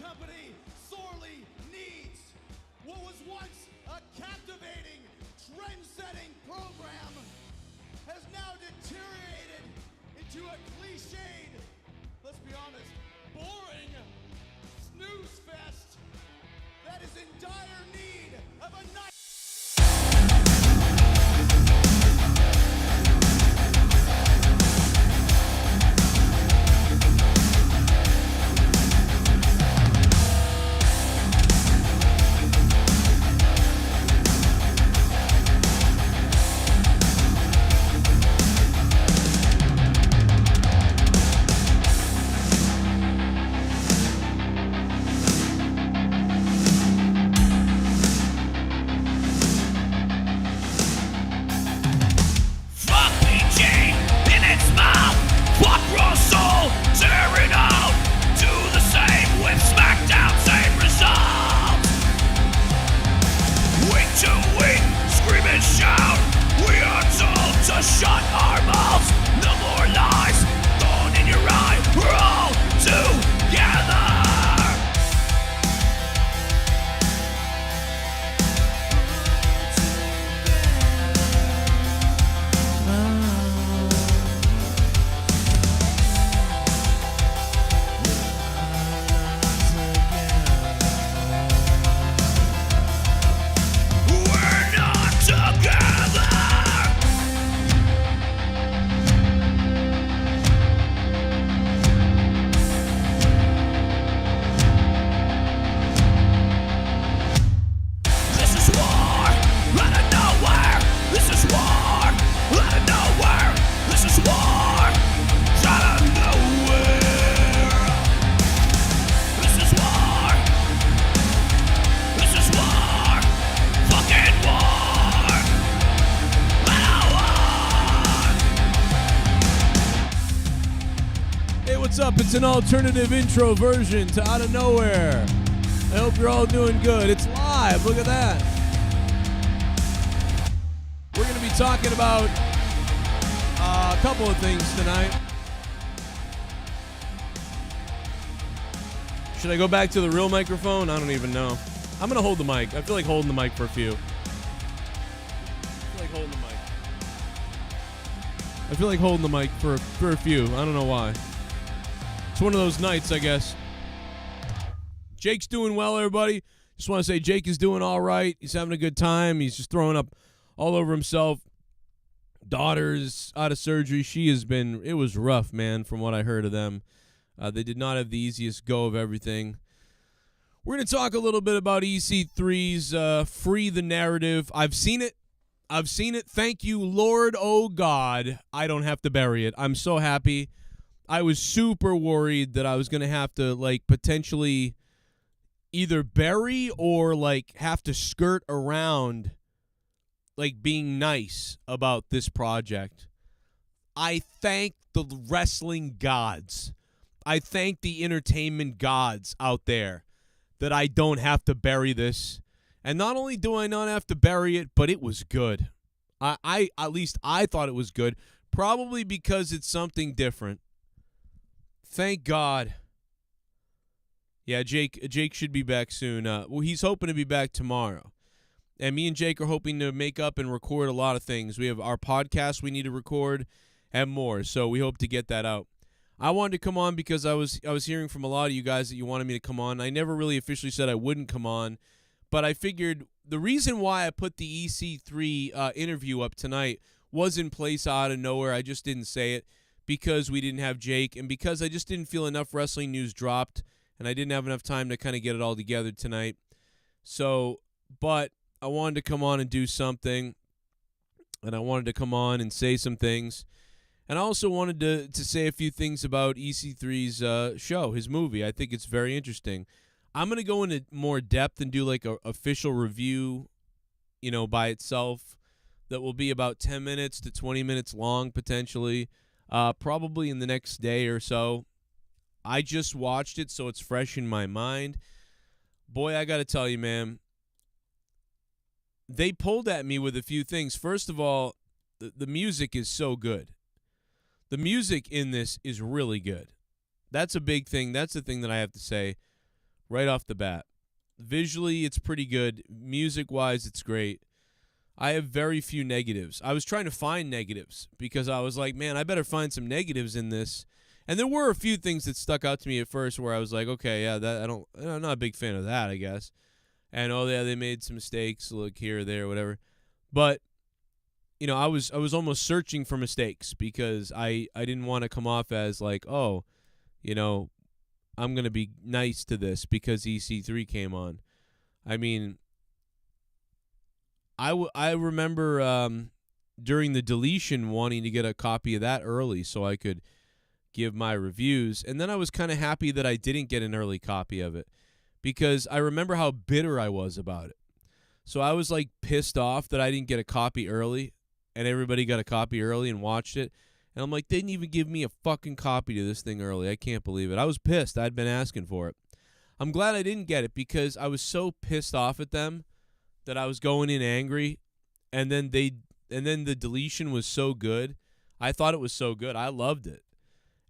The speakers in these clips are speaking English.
company sorely needs. What was once a captivating, trend-setting program has now deteriorated into a cliched, let's be honest, boring snooze fest that is in dire need of a night. It's an alternative intro version to Outta Nowhere. I hope you're all doing good. It's live. Look at that. We're going to be talking about a couple of things tonight. Should I go back to the real microphone? I don't even know. I'm going to hold the mic. I feel like holding the mic for a few. I feel like holding the mic for a few. I don't know why. It's one of those nights, I guess. Jake's doing well, everybody. Just want to say Jake is doing all right. He's having a good time. He's just throwing up all over himself. Daughter's out of surgery. It was rough, man, from what I heard of them. They did not have the easiest go of everything. We're going to talk a little bit about EC3's Free the Narrative. I've seen it. Thank you, Lord, oh God. I don't have to bury it. I'm so happy. I was super worried that I was going to have to, potentially either bury or, have to skirt around, being nice about this project. I thank the wrestling gods. I thank the entertainment gods out there that I don't have to bury this. And not only do I not have to bury it, but it was good. I at least I thought it was good, probably because it's something different. Thank God. Yeah, Jake should be back soon. Well, he's hoping to be back tomorrow. And me and Jake are hoping to make up and record a lot of things. We have our podcast we need to record and more. So we hope to get that out. I wanted to come on because I was hearing from a lot of you guys that you wanted me to come on. I never really officially said I wouldn't come on, but I figured the reason why I put the EC3 interview up tonight was in place out of nowhere. I just didn't say it. Because we didn't have Jake and because I just didn't feel enough wrestling news dropped and I didn't have enough time to kind of get it all together tonight. So, but I wanted to come on and do something and I wanted to come on and say some things. And I also wanted to say a few things about EC3's show, his movie. I think it's very interesting. I'm going to go into more depth and do an official review, by itself that will be about 10 minutes to 20 minutes long potentially. Probably in the next day or so. I just watched it, so it's fresh in my mind. Boy, I got to tell you, man, they pulled at me with a few things. First of all, the music is so good. The music in this is really good. That's a big thing. That's the thing that I have to say. right off the bat. Visually, it's pretty good. Music-wise, it's great. I have very few negatives. I was trying to find negatives because I was like, man, I better find some negatives in this. And there were a few things that stuck out to me at first where I was like, okay, yeah, I'm not a big fan of that, I guess. And oh yeah, they made some mistakes, look here or there, whatever. But you know, I was almost searching for mistakes because I didn't want to come off as like, oh, you know, I'm gonna be nice to this because EC3 came on. I mean, I remember during the deletion wanting to get a copy of that early so I could give my reviews, and then I was kind of happy that I didn't get an early copy of it because I remember how bitter I was about it. So I was like pissed off that I didn't get a copy early and everybody got a copy early and watched it. And I'm like, they didn't even give me a fucking copy to this thing early. I can't believe it. I was pissed. I'd been asking for it. I'm glad I didn't get it because I was so pissed off at them that I was going in angry, and then the deletion was so good. I thought it was so good. I loved it.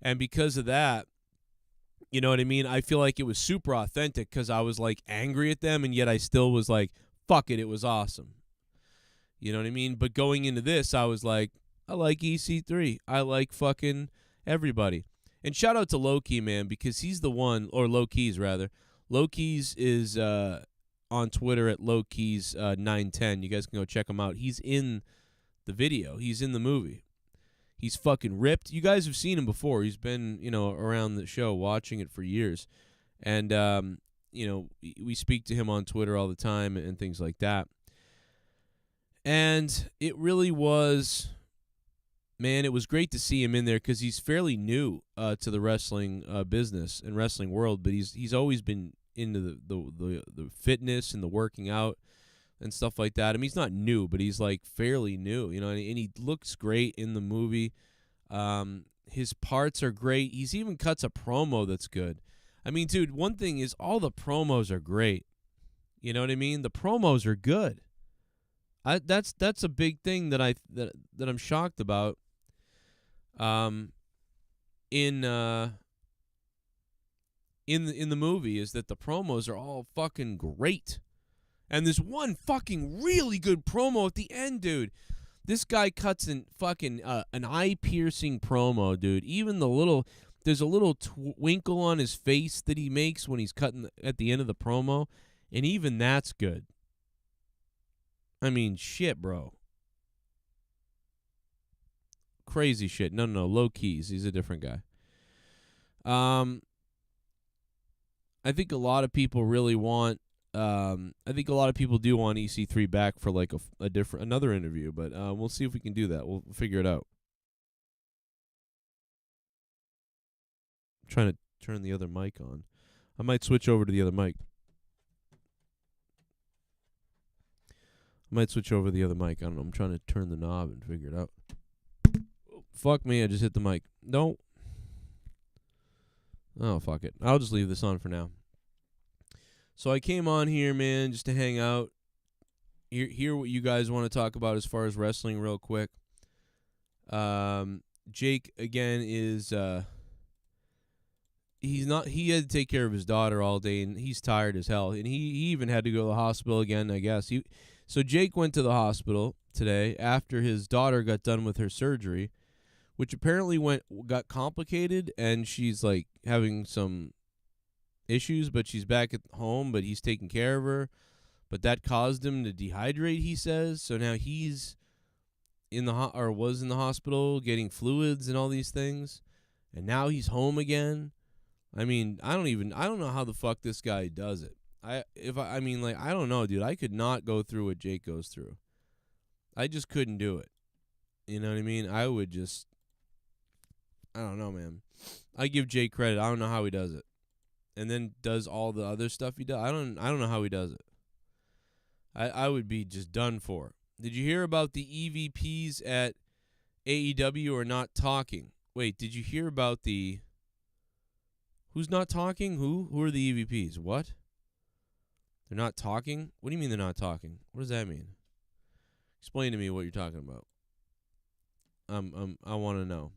And because of that, you know what I mean? I feel like it was super authentic because I was like angry at them, and yet I still was like, fuck it, it was awesome. You know what I mean? But going into this, I was like, I like EC3. I like fucking everybody. And shout out to Low Key, man, because he's the one, or Low Keys rather. Low Keys is on Twitter at lowkeys910. You guys can go check him out. He's in the video. He's in the movie. He's fucking ripped. You guys have seen him before. He's been, you know, around the show watching it for years. And, you know, we speak to him on Twitter all the time and things like that. And it really was, man, it was great to see him in there because he's fairly new to the wrestling business and wrestling world, but he's always been into the fitness and the working out and stuff like that. I mean, he's not new, but he's like fairly new, you know, and he looks great in the movie. His parts are great. He's even cuts a promo that's good. I mean, dude, one thing is all the promos are great. You know what I mean? The promos are good. That's a big thing that I'm shocked about. In the movie is that the promos are all fucking great. And there's one fucking really good promo at the end, dude. This guy cuts an eye-piercing promo, dude. Even there's a little twinkle on his face that he makes when he's cutting at the end of the promo, and even that's good. I mean, shit, bro. Crazy shit. No, Low Keys. He's a different guy. I think a lot of people really want. I think a lot of people do want EC3 back for like another interview, but we'll see if we can do that. We'll figure it out. I'm trying to turn the other mic on. I might switch over to the other mic. I don't know. I'm trying to turn the knob and figure it out. Fuck me, I just hit the mic. Don't. Oh, fuck it. I'll just leave this on for now. So I came on here, man, just to hang out. Hear what you guys want to talk about as far as wrestling real quick. Jake, again, is... he had to take care of his daughter all day, and he's tired as hell. And he even had to go to the hospital again, I guess. So Jake went to the hospital today after his daughter got done with her surgery, which apparently got complicated, and she's like having some issues, but she's back at home, but he's taking care of her. But that caused him to dehydrate, he says. So now he's was in the hospital getting fluids and all these things, and now he's home again. I mean, I don't know how the fuck this guy does it. I don't know, dude. I could not go through what Jake goes through. I just couldn't do it. You know what I mean? I don't know, man. I give Jake credit. I don't know how he does it. And then does all the other stuff he does. I don't know how he does it. I would be just done for. Did you hear about the EVPs at AEW are not talking? Wait, did you hear about the... Who's not talking? Who are the EVPs? What? They're not talking? What do you mean they're not talking? What does that mean? Explain to me what you're talking about. I want to know.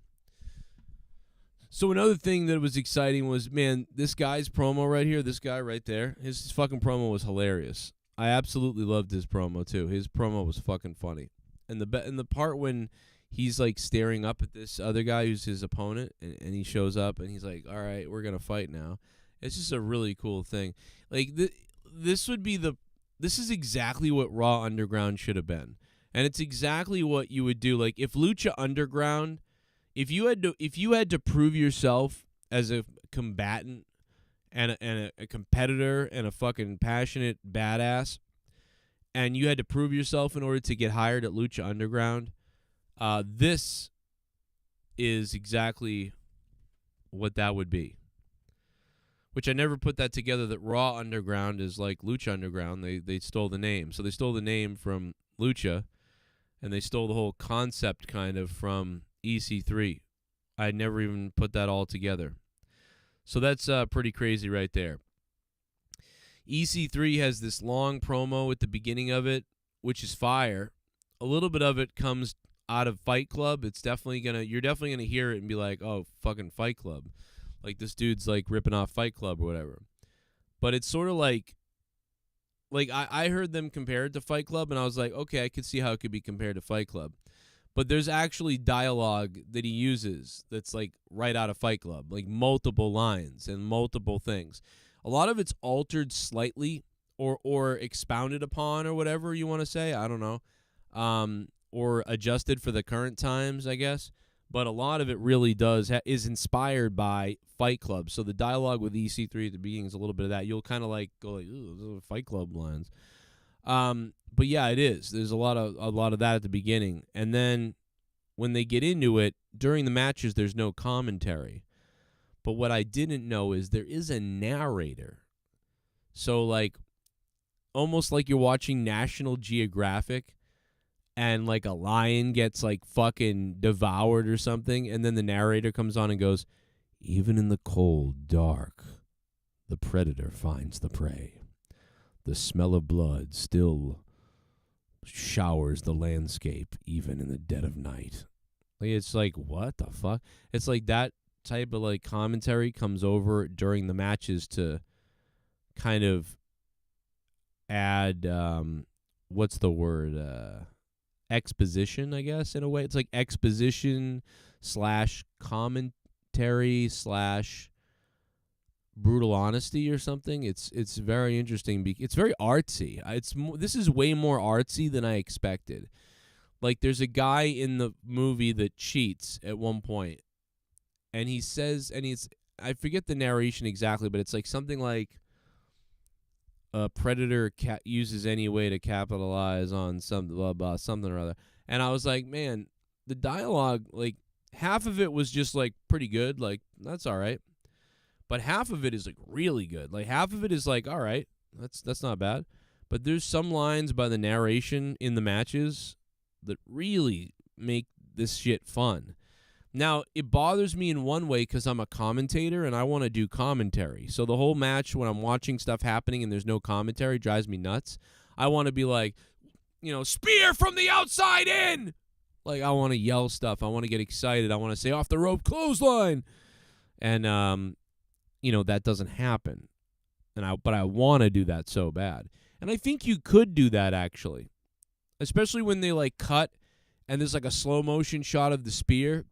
So another thing that was exciting was, man, this guy's promo right here, this guy right there, his fucking promo was hilarious. I absolutely loved his promo too. His promo was fucking funny. And the part when he's like staring up at this other guy who's his opponent, and he shows up and he's like, all right, we're gonna fight now. It's just a really cool thing. Like this is exactly what Raw Underground should have been. And it's exactly what you would do. Like if Lucha Underground, if you had to prove yourself as a combatant and a competitor and a fucking passionate badass, and you had to prove yourself in order to get hired at Lucha Underground, this is exactly what that would be. Which I never put that together, that Raw Underground is like Lucha Underground. They stole the name. So they stole the name from Lucha, and they stole the whole concept kind of from EC3. I never even put that all together. So that's pretty crazy right there. EC3 has this long promo at the beginning of it, which is fire. A little bit of it comes out of Fight Club. You're definitely gonna hear it and be like, oh, fucking Fight Club. Like this dude's like ripping off Fight Club or whatever. But it's sort of like I heard them compare it to Fight Club, and I was like, okay, I could see how it could be compared to Fight Club. But there's actually dialogue that he uses that's like right out of Fight Club, like multiple lines and multiple things. A lot of it's altered slightly or expounded upon or whatever you want to say. I don't know. Or adjusted for the current times, I guess. But a lot of it really is inspired by Fight Club. So the dialogue with EC3 at the beginning is a little bit of that. You'll kind of like go like, ooh, those are Fight Club lines. But yeah, it is. There's a lot of that at the beginning. And then when they get into it, during the matches, there's no commentary. But what I didn't know is there is a narrator. So like almost like you're watching National Geographic, and like a lion gets like fucking devoured or something, and then the narrator comes on and goes, even in the cold dark, the predator finds the prey. The smell of blood still showers the landscape even in the dead of night. Like, it's like, what the fuck? It's like that type of like commentary comes over during the matches to kind of add what's the word? Exposition, I guess, in a way. It's like exposition / commentary / brutal honesty or something. It's very interesting. It's very artsy. This is way more artsy than I expected. Like there's a guy in the movie that cheats at one point, and he says, I forget the narration exactly, but it's like something like a predator uses any way to capitalize on something or other. And I was like, man, the dialogue, like half of it was just like pretty good, like that's all right. But half of it is like really good. Like half of it is like, all right, that's not bad. But there's some lines by the narration in the matches that really make this shit fun. Now, it bothers me in one way because I'm a commentator and I want to do commentary. So the whole match, when I'm watching stuff happening and there's no commentary, drives me nuts. I want to be like, spear from the outside in. Like, I want to yell stuff. I want to get excited. I want to say off the rope clothesline. And, that doesn't happen. But I want to do that so bad. And I think you could do that, actually. Especially when they, like, cut and there's, like, a slow motion shot of the spear.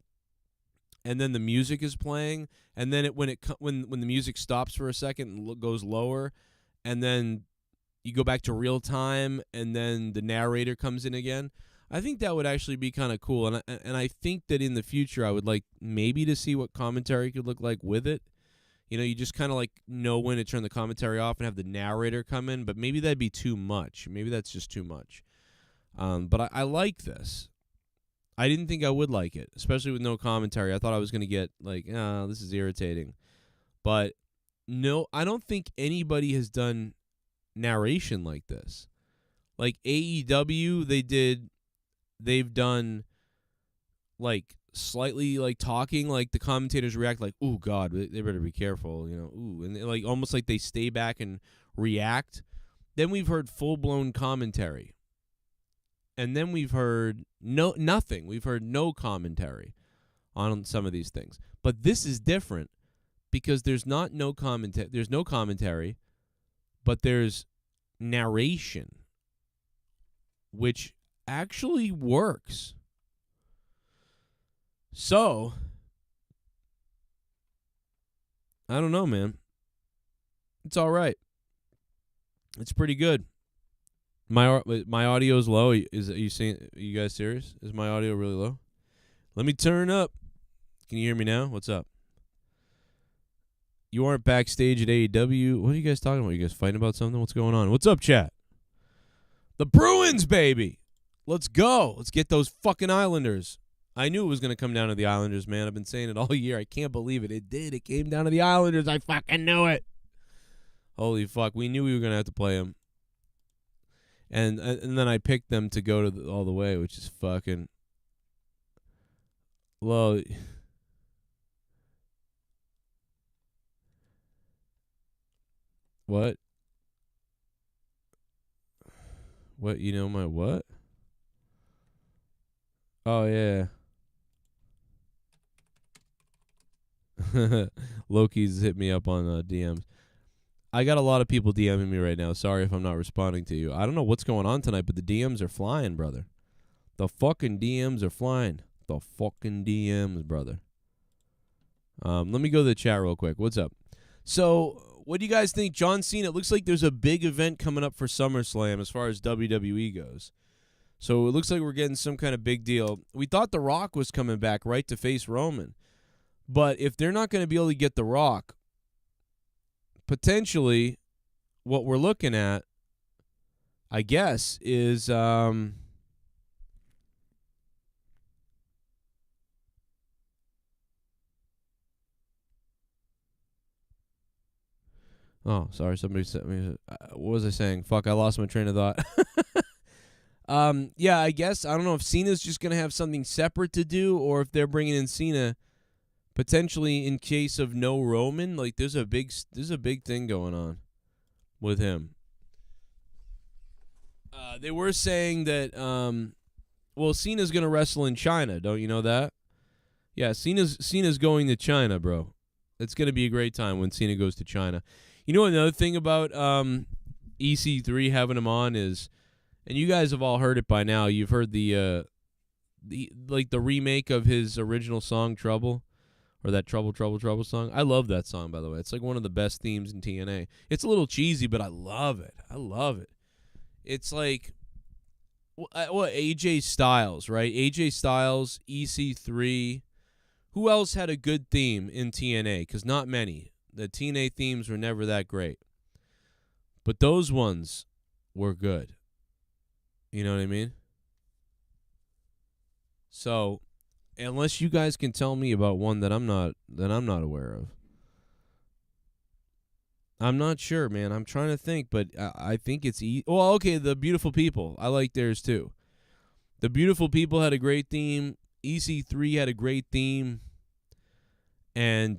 And then the music is playing, and then when the music stops for a second and goes lower, and then you go back to real time, and then the narrator comes in again. I think that would actually be kind of cool, and I think that in the future I would like maybe to see what commentary could look like with it. You just kind of like know when to turn the commentary off and have the narrator come in, but maybe that'd be too much. Maybe that's just too much. But I like this. I didn't think I would like it, especially with no commentary. I thought I was going to get like, this is irritating. But no, I don't think anybody has done narration like this. Like AEW, they've done like slightly like talking, like the commentators react like, "Ooh, God, they better be careful," ooh, and like almost like they stay back and react. Then we've heard full-blown commentary. And then we've heard nothing. We've heard no commentary on some of these things. But this is different because there's no commentary, but there's narration, which actually works. So, I don't know, man. It's all right. It's pretty good. My audio is low. Are you guys serious? Is my audio really low? Let me turn up. Can you hear me now? What's up? You aren't backstage at AEW. What are you guys talking about? You guys fighting about something? What's going on? What's up, chat? The Bruins, baby. Let's go. Let's get those fucking Islanders. I knew it was going to come down to the Islanders, man. I've been saying it all year. I can't believe it. It did. It came down to the Islanders. I fucking knew it. Holy fuck. We knew we were going to have to play them. And then I picked them to go to all the way, which is fucking... Well... What? What? You know my what? Oh, yeah. Loki's hit me up on DMs. I got a lot of people DMing me right now. Sorry if I'm not responding to you. I don't know what's going on tonight, but the DMs are flying, brother. The fucking DMs are flying. The fucking DMs, brother. Let me go to the chat real quick. What's up? So, what do you guys think? John Cena, it looks like there's a big event coming up for SummerSlam as far as WWE goes. So, it looks like we're getting some kind of big deal. We thought The Rock was coming back, right, to face Roman. But if they're not going to be able to get The Rock, potentially what we're looking at, I guess, is... Oh, sorry. Somebody sent me. What was I saying? Fuck, I lost my train of thought. Yeah, I guess. I don't know if Cena's just going to have something separate to do or if they're bringing in Cena potentially in case of no Roman. Like, there's a big thing going on with him. They were saying that, well, Cena's going to wrestle in China. Don't you know that? Yeah, Cena's going to China, bro. It's going to be a great time when Cena goes to China. You know, another thing about EC3 having him on is, and you guys have all heard it by now. You've heard the remake of his original song Trouble, or that Trouble song. I love that song, by the way. It's like one of the best themes in TNA. It's a little cheesy, but I love it. It's like AJ Styles, right? AJ Styles, EC3. Who else had a good theme in TNA? Because not many. The TNA themes were never that great. But those ones were good. You know what I mean? So, unless you guys can tell me about one that I'm not aware of. I'm not sure, man. I'm trying to think, but I think it's well, okay, The Beautiful People. I like theirs too. The Beautiful People had a great theme. EC3 had a great theme. And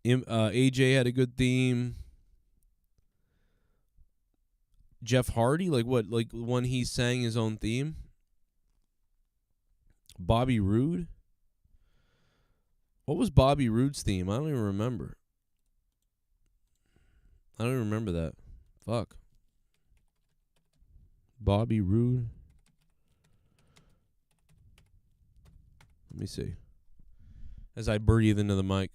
AJ had a good theme. Jeff Hardy, like when he sang his own theme. Bobby Roode. What was Bobby Roode's theme? I don't even remember. I don't even remember that. Fuck. Bobby Roode. Let me see. As I breathe into the mic.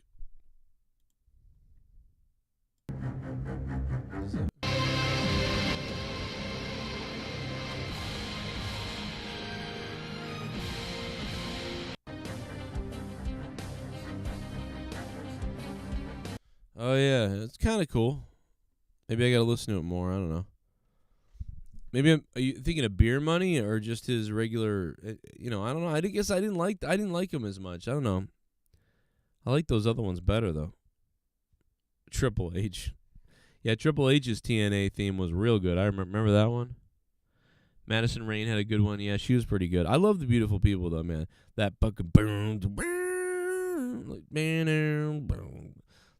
Oh, yeah. It's kind of cool. Maybe I got to listen to it more. I don't know. Maybe are you thinking of Beer Money or just his regular, I don't know. I guess I didn't like him as much. I don't know. I like those other ones better, though. Triple H. Yeah, Triple H's TNA theme was real good. I remember that one. Madison Rayne had a good one. Yeah, she was pretty good. I love The Beautiful People, though, man. That fucking like,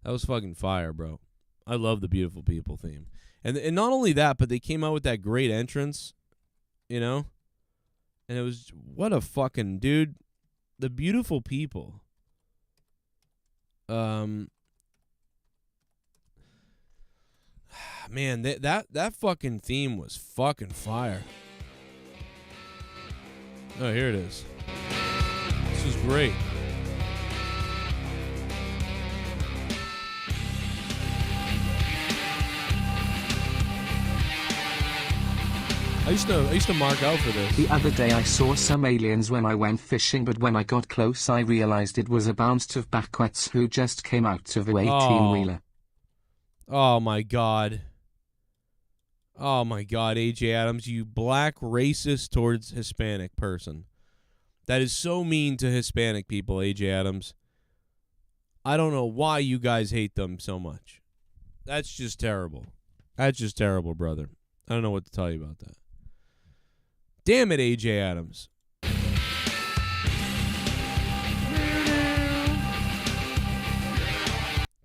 that was fucking fire, bro. I love The Beautiful People theme. And not only that, but they came out with that great entrance, And it was, what a fucking dude. the beautiful people. Man, that fucking theme was fucking fire. Oh, here it is. This is great. I used to mark out for this. The other day I saw some aliens when I went fishing, but when I got close I realized it was a bunch of backwets who just came out of a 18-wheeler. Oh my god. Oh my god, AJ Adams, you black racist towards Hispanic person. That is so mean to Hispanic people, AJ Adams. I don't know why you guys hate them so much. That's just terrible. That's just terrible, brother. I don't know what to tell you about that. Damn it, AJ Adams.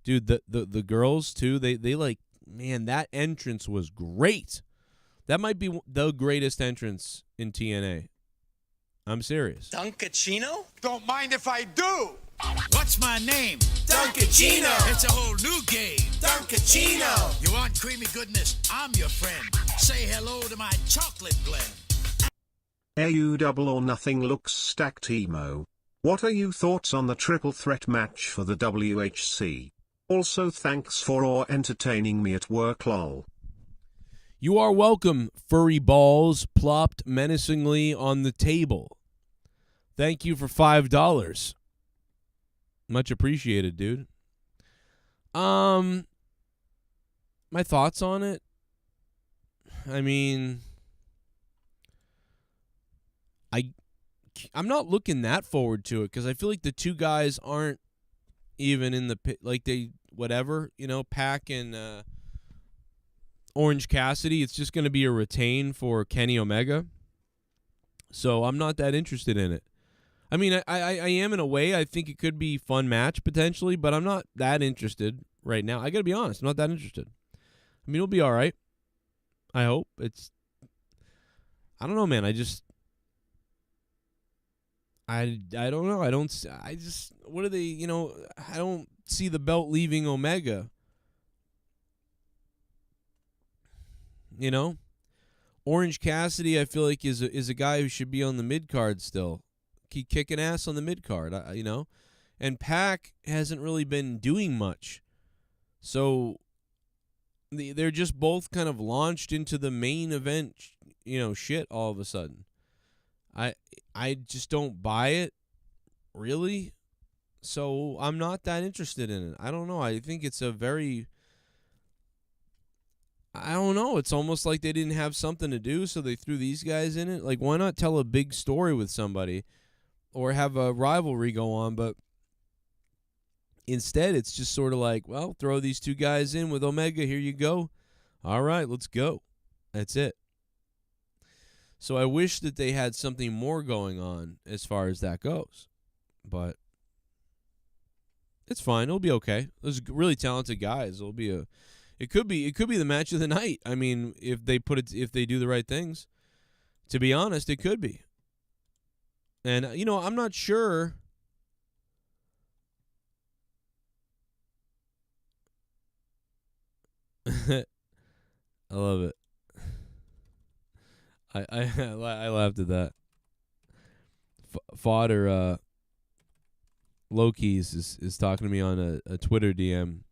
Dude, the girls too, they like, man, that entrance was great. That might be the greatest entrance in TNA. I'm serious. Duncachino? Don't mind if I do. What's my name? Duncachino. It's a whole new game. Duncachino. You want creamy goodness? I'm your friend. Say hello to my chocolate blend. AU Double or Nothing looks stacked emo. What are your thoughts on the triple threat match for the WHC? Also thanks for all entertaining me at work lol. You are welcome, furry balls plopped menacingly on the table. Thank you for $5. Much appreciated, dude. My thoughts on it? I mean, I'm not looking that forward to it because I feel like the two guys aren't even in the pit, like they whatever, you know, Pac and Orange Cassidy. It's just going to be a retain for Kenny Omega. So I'm not that interested in it. I mean, I am in a way. I think it could be a fun match potentially, but I'm not that interested right now. I got to be honest. I'm not that interested. I mean, it'll be all right. I hope. I don't know, man. I don't know. What are they, you know, I don't see the belt leaving Omega. You know? Orange Cassidy, I feel like, is a guy who should be on the mid-card still. Keep kicking ass on the mid-card, you know? And Pac hasn't really been doing much. So they're just both kind of launched into the main event, you know, shit all of a sudden. I just don't buy it, really. So I'm not that interested in it. I don't know. I think it's I don't know. It's almost like they didn't have something to do, so they threw these guys in it. Like, why not tell a big story with somebody or have a rivalry go on? But instead, it's just sort of like, well, throw these two guys in with Omega. Here you go. All right, let's go. That's it. So I wish that they had something more going on as far as that goes. But it's fine. It'll be okay. Those really talented guys. It could be the match of the night. I mean, if they do the right things. To be honest, it could be. And you know, I'm not sure. I love it. I laughed at that. Fodder Loki's is talking to me on a Twitter DM,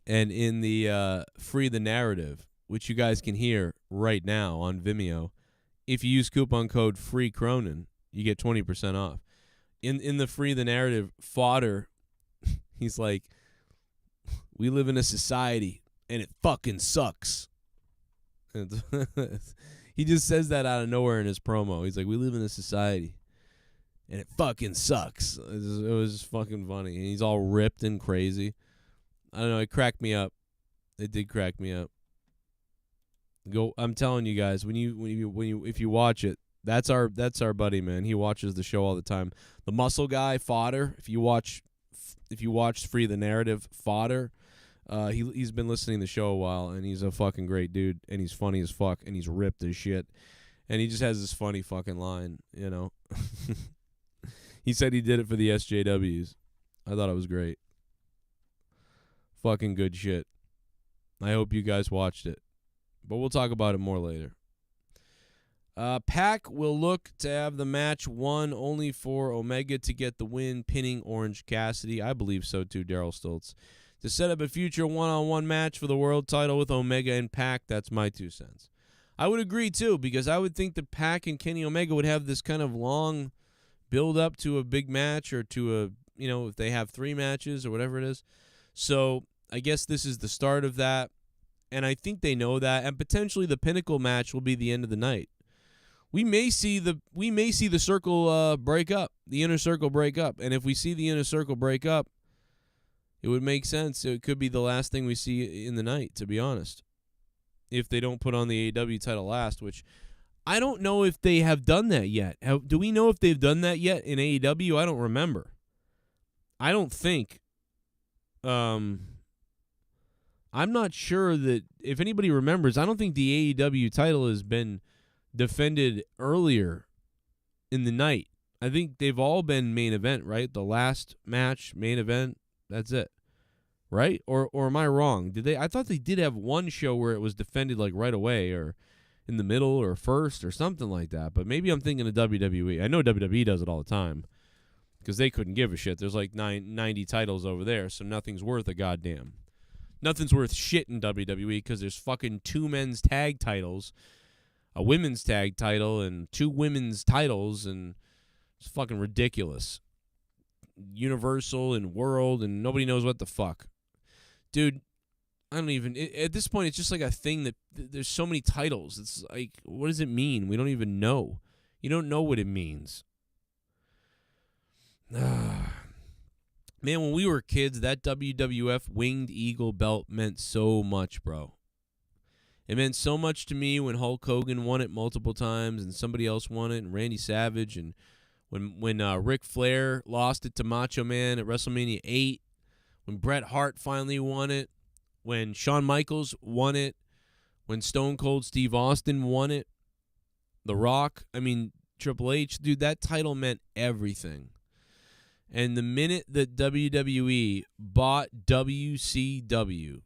and in the Free the Narrative, which you guys can hear right now on Vimeo, if you use coupon code Free Cronin, you get 20% off. In the Free the Narrative, Fodder, he's like, we live in a society and it fucking sucks. He just says that out of nowhere in his promo. He's like, we live in a society, and it fucking sucks. It was fucking funny. And he's all ripped and crazy. I don't know. It cracked me up. It did crack me up. I'm telling you guys, if you watch it, that's our buddy, man. He watches the show all the time. The muscle guy, Fodder. If you watch Free the Narrative, Fodder. He's been listening to the show a while, and he's a fucking great dude, and he's funny as fuck, and he's ripped as shit, and he just has this funny fucking line, you know. He said he did it for the SJWs. I thought it was great. Fucking good shit. I hope you guys watched it. But we'll talk about it more later. Pac will look to have the match won only for Omega to get the win, pinning Orange Cassidy. I believe so too, Daryl Stoltz. To set up a future one-on-one match for the world title with Omega and Pac, that's my 2 cents. I would agree too, because I would think that Pac and Kenny Omega would have this kind of long build up to a big match, or to a, if they have 3 matches or whatever it is. So I guess this is the start of that, and I think they know that, and potentially the pinnacle match will be the end of the night. We may see the circle break up, the inner circle break up, and if we see the inner circle break up, it would make sense. It could be the last thing we see in the night, to be honest, if they don't put on the AEW title last, which I don't know if they have done that yet. Do we know if they've done that yet in AEW? I don't remember. I don't think. I'm not sure that, if anybody remembers, I don't think the AEW title has been defended earlier in the night. I think they've all been main event, right? The last match, main event, that's it. Right? Or am I wrong? I thought they did have one show where it was defended like right away, or in the middle, or first, or something like that. But maybe I'm thinking of WWE. I know WWE does it all the time, because they couldn't give a shit. There's like 90 titles over there, so nothing's worth a goddamn. Nothing's worth shit in WWE, because there's fucking 2 men's tag titles, a women's tag title, and 2 women's titles, and it's fucking ridiculous. Universal and World, and nobody knows what the fuck. Dude, I don't even, at this point, it's just like a thing that there's so many titles. It's like, what does it mean? We don't even know. You don't know what it means. Man, when we were kids, that WWF Winged Eagle belt meant so much, bro. It meant so much to me when Hulk Hogan won it multiple times, and somebody else won it, and Randy Savage, and when Ric Flair lost it to Macho Man at WrestleMania 8, when Bret Hart finally won it, when Shawn Michaels won it, when Stone Cold Steve Austin won it, The Rock, Triple H, dude, that title meant everything. And the minute that WWE bought WCW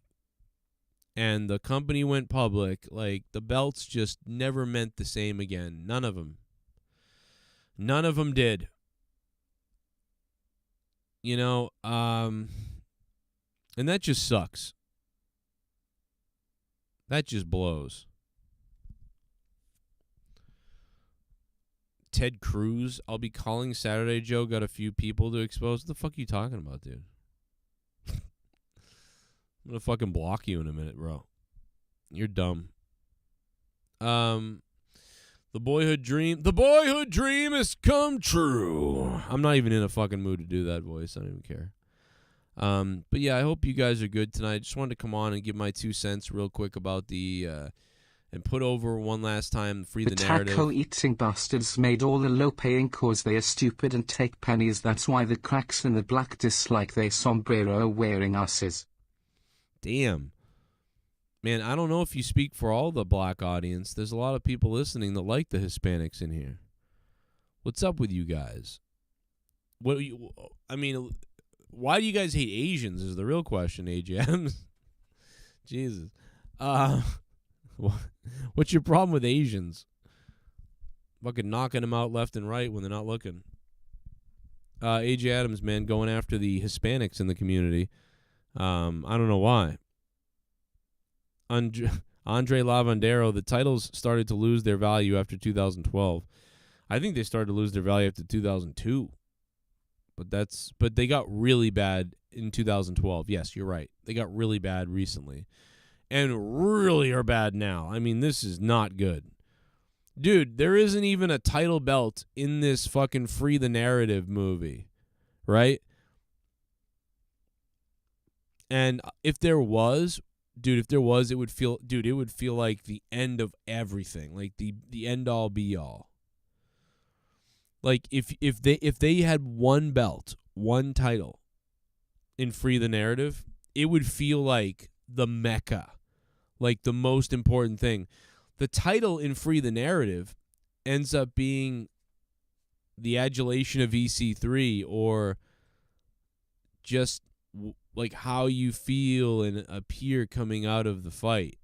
and the company went public, like, the belts just never meant the same again. None of them. None of them did. And that just sucks. That just blows. Ted Cruz, I'll be calling Saturday Joe, got a few people to expose. What the fuck are you talking about, dude? I'm going to fucking block you in a minute, bro. You're dumb. The boyhood dream has come true. I'm not even in a fucking mood to do that voice. I don't even care. But yeah, I hope you guys are good tonight. Just wanted to come on and give my 2 cents real quick about the, and put over one last time, free the narrative. The taco-eating bastards made all the low paying cause they are stupid and take pennies. That's why the cracks in the black dislike they sombrero wearing asses. Damn. Man, I don't know if you speak for all the black audience. There's a lot of people listening that like the Hispanics in here. What's up with you guys? Why do you guys hate Asians is the real question, AJ Adams. Jesus. What's your problem with Asians? Fucking knocking them out left and right when they're not looking. AJ Adams, man, going after the Hispanics in the community. I don't know why. Andre Lavandero, the titles started to lose their value after 2012. I think they started to lose their value after 2002. But they got really bad in 2012. Yes, you're right. They got really bad recently. And really are bad now. This is not good. Dude, there isn't even a title belt in this fucking Free the Narrative movie. Right? And if there was, it would feel like the end of everything, like the end all be all. Like if they had one belt, one title in Free the Narrative, it would feel like the Mecca, like the most important thing. The title in Free the Narrative ends up being the adulation of EC3 or just like how you feel and appear coming out of the fight.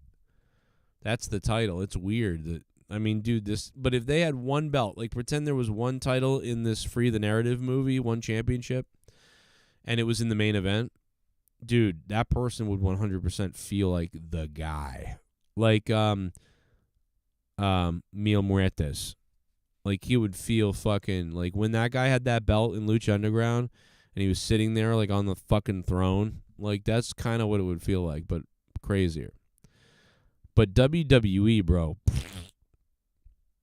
That's the title. It's weird that, I mean, dude, but if they had one belt, like pretend there was one title in this Free the Narrative movie, one championship, and it was in the main event, dude, that person would 100% feel like the guy. Like Mil Muertes. Like he would feel fucking like when that guy had that belt in Lucha Underground and he was sitting there like on the fucking throne, like that's kind of what it would feel like, but crazier. But WWE, bro,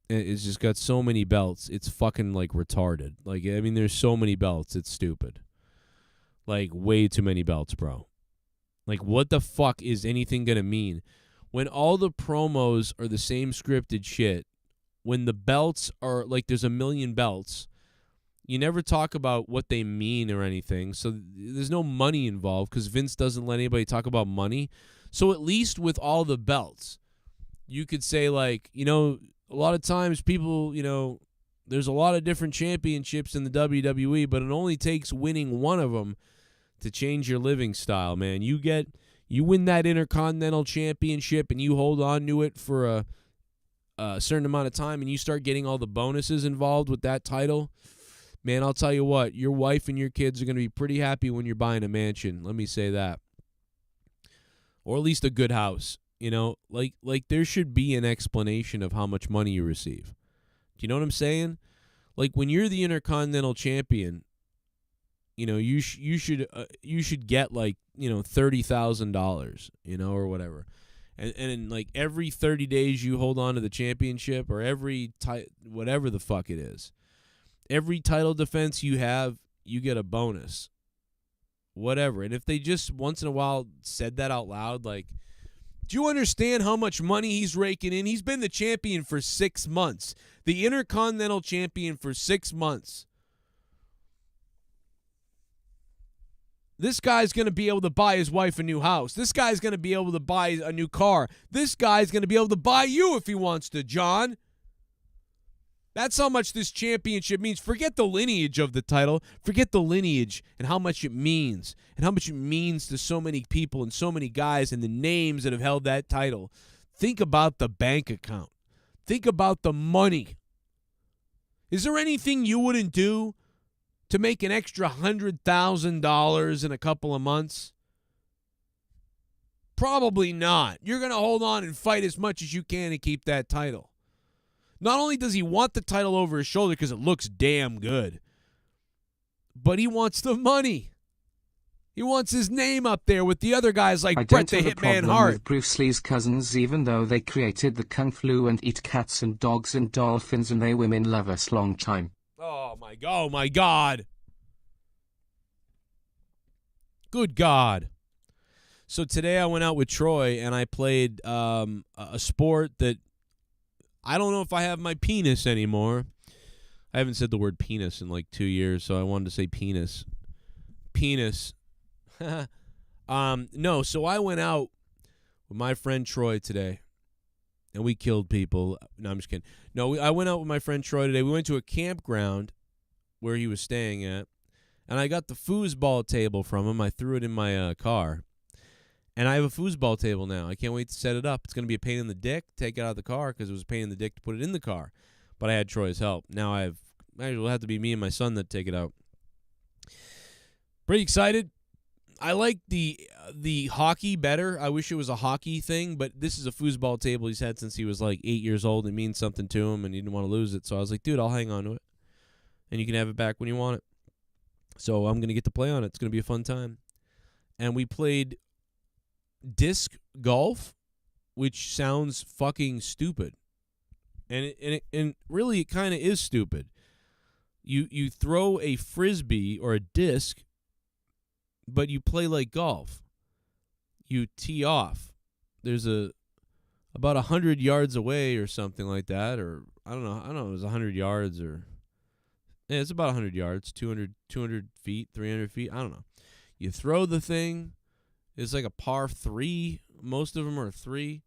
it's just got so many belts. It's fucking like retarded. Like, I mean, there's so many belts. It's stupid. Like, way too many belts, bro. Like, what the fuck is anything going to mean? When all the promos are the same scripted shit, when the belts are, like, there's a million belts, you never talk about what they mean or anything. So there's no money involved because Vince doesn't let anybody talk about money. So at least with all the belts, you could say, like, you know, a lot of times people, you know, there's a lot of different championships in the WWE, but it only takes winning one of them to change your living style, man. You win that Intercontinental Championship and you hold on to it for a certain amount of time and you start getting all the bonuses involved with that title. Man, I'll tell you what, your wife and your kids are going to be pretty happy when you're buying a mansion. Let me say that. Or at least a good house. You know, like there should be an explanation of how much money you receive. Do you know what I'm saying? Like when you're the Intercontinental Champion, you know, you should get like, you know, $30,000, you know, or whatever. And like every 30 days you hold on to the championship or every whatever the fuck it is. Every title defense you have, you get a bonus. Whatever. And if they just once in a while said that out loud, like, do you understand how much money he's raking in? He's been the champion for 6 months. The Intercontinental Champion for 6 months. This guy's going to be able to buy his wife a new house. This guy's going to be able to buy a new car. This guy's going to be able to buy you if he wants to, John. That's how much this championship means. Forget the lineage of the title. Forget the lineage and how much it means. And how much it means to so many people and so many guys and the names that have held that title. Think about the bank account. Think about the money. Is there anything you wouldn't do to make an extra $100,000 in a couple of months? Probably not. You're going to hold on and fight as much as you can to keep that title. Not only does he want the title over his shoulder because it looks damn good, but he wants the money. He wants his name up there with the other guys like Bret the Hitman Hart. With Bruce Lee's cousins, even though they created the Kung Flu and eat cats and dogs and dolphins and they women love us long time. Oh my God. Good God. So today I went out with Troy and I played a sport that I don't know if I have my penis anymore. I haven't said the word penis in like 2 years, so I wanted to say penis. Penis. No, so I went out with my friend Troy today, and we killed people. No, I'm just kidding. No, I went out with my friend Troy today. We went to a campground where he was staying at, and I got the foosball table from him. I threw it in my car. And I have a foosball table now. I can't wait to set it up. It's going to be a pain in the dick to take it out of the car because it was a pain in the dick to put it in the car. But I had Troy's help. Now it will have to be me and my son that take it out. Pretty excited. I like the hockey better. I wish it was a hockey thing, but this is a foosball table he's had since he was like 8 years old. It means something to him, and he didn't want to lose it. So I was like, dude, I'll hang on to it. And you can have it back when you want it. So I'm going to get to play on it. It's going to be a fun time. And we played disc golf, which sounds fucking stupid, and really it kind of is stupid. You throw a frisbee or a disc, but you play like golf. You tee off. There's about 100 yards away or something like that, or I don't know. It was 100 yards or yeah, it's about 100 yards, 200 feet, 300 feet. I don't know. You throw the thing. It's like a par 3. Most of them are 3.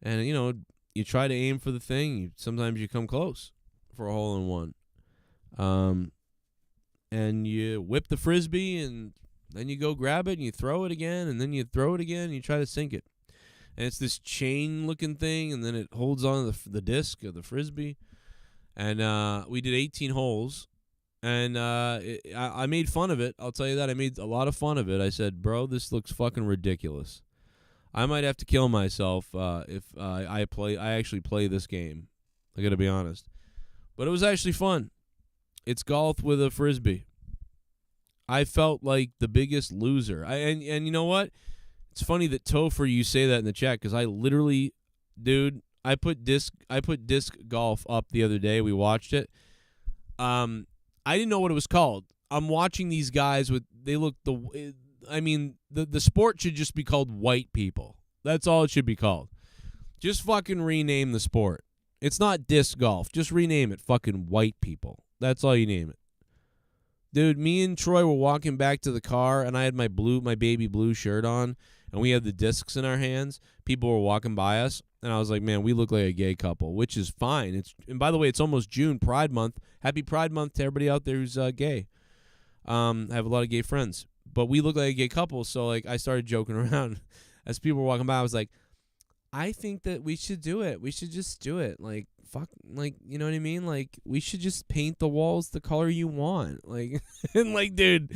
And, you know, you try to aim for the thing. Sometimes you come close for a hole-in-one. And you whip the frisbee, and then you go grab it, and you throw it again, and then you throw it again, and you try to sink it. And it's this chain-looking thing, and then it holds on to the disc of the frisbee. And we did 18 holes, and I made fun of it. I'll tell you that. I made a lot of fun of it. I said, bro, this looks fucking ridiculous. I might have to kill myself if I actually play this game. I got to be honest. But it was actually fun. It's golf with a frisbee. I felt like the biggest loser. And you know what? It's funny that Topher, you say that in the chat, because I literally, dude, I put disc golf up the other day. We watched it. I didn't know what it was called. I'm watching these guys the sport should just be called white people. That's all it should be called. Just fucking rename the sport. It's not disc golf. Just rename it fucking white people. That's all you name it. Dude, me and Troy were walking back to the car, and I had my baby blue shirt on, and we had the discs in our hands. People were walking by us, and I was like, man, we look like a gay couple, which is fine. And by the way, it's almost June, Pride Month. Happy Pride Month to everybody out there who's gay. I have a lot of gay friends, but we look like a gay couple, so like I started joking around. As people were walking by, I was like, I think that we should do it. We should just do it. Like, fuck, like, you know what I mean? Like, we should just paint the walls the color you want. Like, and like, dude,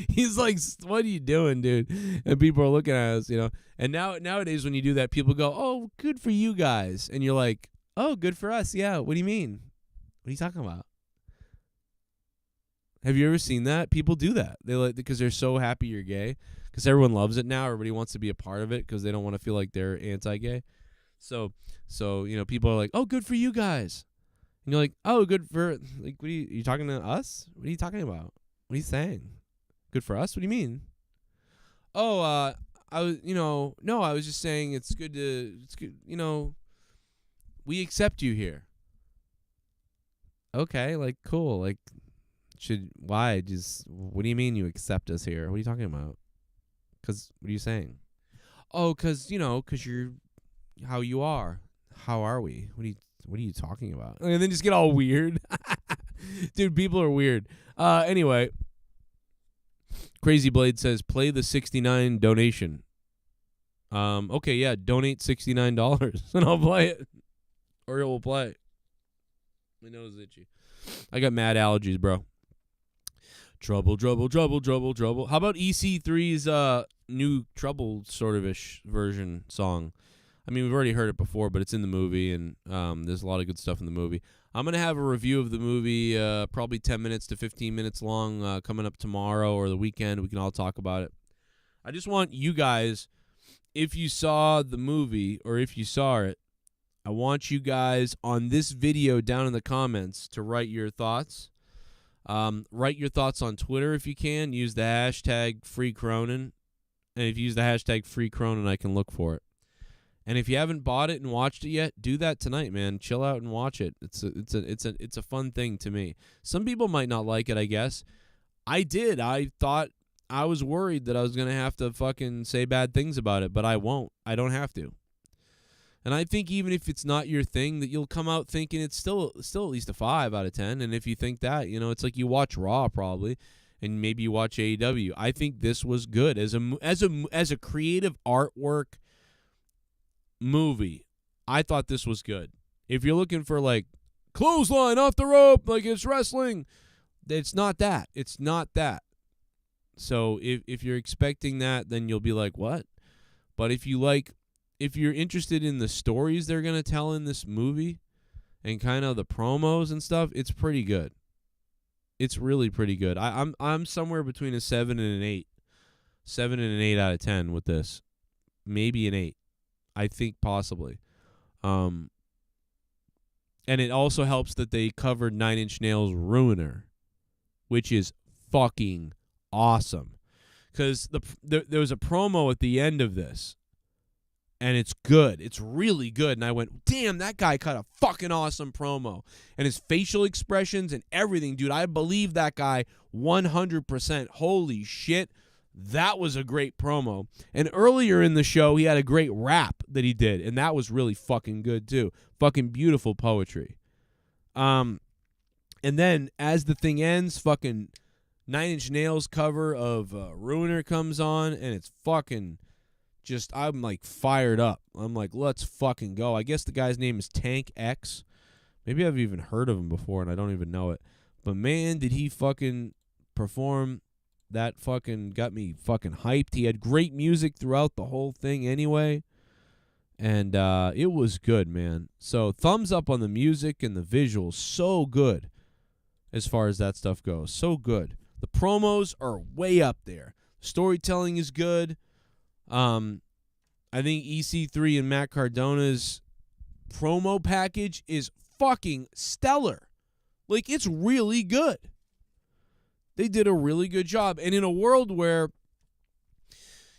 he's like, what are you doing, dude? And people are looking at us, you know. And nowadays when you do that, people go, oh, good for you guys. And you're like, oh, good for us. Yeah, what do you mean? What are you talking about? Have you ever seen that? People do that. They like because they're so happy you're gay. Because everyone loves it now. Everybody wants to be a part of it because they don't want to feel like they're anti-gay. So you know, people are like, "Oh, good for you guys," and you're like, "Oh, good for like, what are you talking to us? What are you talking about? What are you saying? Good for us? What do you mean?" Oh, I was, no, I was just saying it's good. You know, we accept you here. Okay, like cool, like what do you mean you accept us here? What are you talking about? Because what are you saying? Oh, because you're how you are. How are we? What are you talking about? And then just get all weird. Dude, people are weird. Anyway, Crazy Blade says play the 69 donation. Okay, yeah, donate $69 and I'll play it, or it will play. My nose is itchy. I got mad allergies, bro. Trouble. How about EC3's new Trouble sort of ish version song? I mean, we've already heard it before, but it's in the movie, and there's a lot of good stuff in the movie. I'm going to have a review of the movie, probably 10 minutes to 15 minutes long, coming up tomorrow or the weekend. We can all talk about it. I just want you guys, if you saw the movie or if you saw it, I want you guys on this video down in the comments to write your thoughts. Write your thoughts on Twitter if you can. Use the hashtag #FreeCronin. And if you use the hashtag #FreeCronin, I can look for it. And if you haven't bought it and watched it yet, do that tonight, man. Chill out and watch it. It's a fun thing to me. Some people might not like it, I guess. I did. I thought I was worried that I was going to have to fucking say bad things about it, but I won't. I don't have to. And I think even if it's not your thing, that you'll come out thinking it's still at least a 5 out of 10. And if you think that, it's like you watch Raw probably, and maybe you watch AEW. I think this was good as a creative artwork movie. I thought this was good. If you're looking for like clothesline off the rope, like it's wrestling, it's not that. It's not that. So if you're expecting that, then you'll be like, what? But if you're interested in the stories they're going to tell in this movie and kind of the promos and stuff, it's pretty good. It's really pretty good. I'm somewhere between a 7 and an 8. 7 and an 8 out of 10 with this. Maybe an 8. I think possibly. And it also helps that they covered 9 Inch Nails' Ruiner, which is fucking awesome. Because there was a promo at the end of this. And it's good. It's really good. And I went, damn, that guy cut a fucking awesome promo. And his facial expressions and everything, dude, I believe that guy 100%. Holy shit. That was a great promo. And earlier in the show, he had a great rap that he did. And that was really fucking good, too. Fucking beautiful poetry. And then as the thing ends, fucking Nine Inch Nails cover of Ruiner comes on, and it's fucking just, I'm like fired up. I'm like, let's fucking go. I guess the guy's name is Tank X. Maybe I've even heard of him before and I don't even know it. But man, did he fucking perform. That fucking got me fucking hyped. He had great music throughout the whole thing anyway. And it was good, man. So thumbs up on the music and the visuals. So good as far as that stuff goes. So good. The promos are way up there. Storytelling is good. I think EC3 and Matt Cardona's promo package is fucking stellar. Like, it's really good. They did a really good job. And in a world where,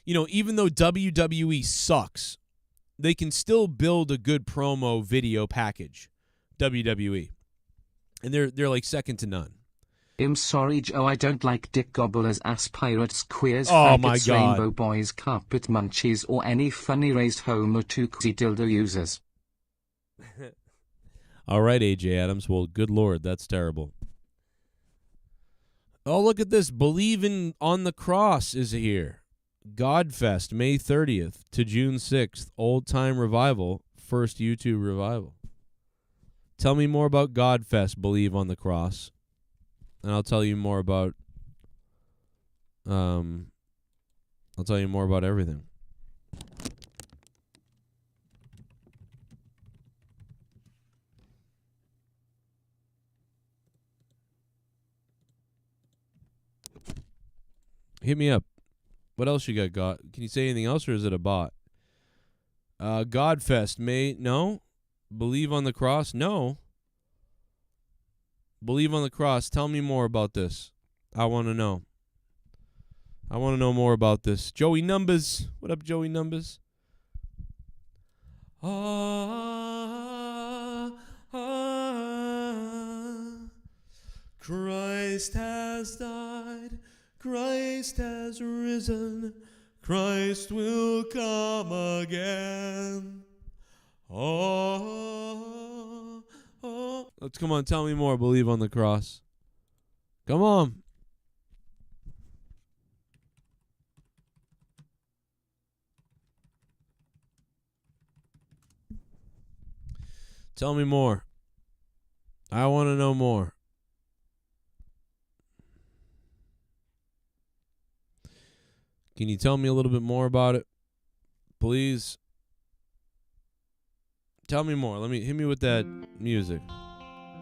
you know, even though WWE sucks, they can still build a good promo video package, WWE. And they're like second to none. I'm sorry, Joe, I don't like dick gobblers, ass pirates, queers, Oh my faggots, God. rainbow boys, carpet munchies, or any funny raised homo tuxi dildo users. All right, AJ Adams. Well, good Lord, that's terrible. Oh, look at this. Believing on the Cross is here. Godfest, May 30th to June 6th. Old Time Revival, first YouTube revival. Tell me more about Godfest, Believe on the Cross. And I'll tell you more about everything. Hit me up. What else you got? Can you say anything else, or is it a bot? Godfest, no. Believe on the Cross, no. Believe on the Cross. Tell me more about this. I want to know. I want to know more about this. Joey Numbers. What up, Joey Numbers? Christ has died. Christ has risen. Christ will come again. Let's come on, tell me more. Believe on the Cross. Come on. Tell me more. I want to know more. Can you tell me a little bit more about it? Please. Tell me more. Hit me with that music.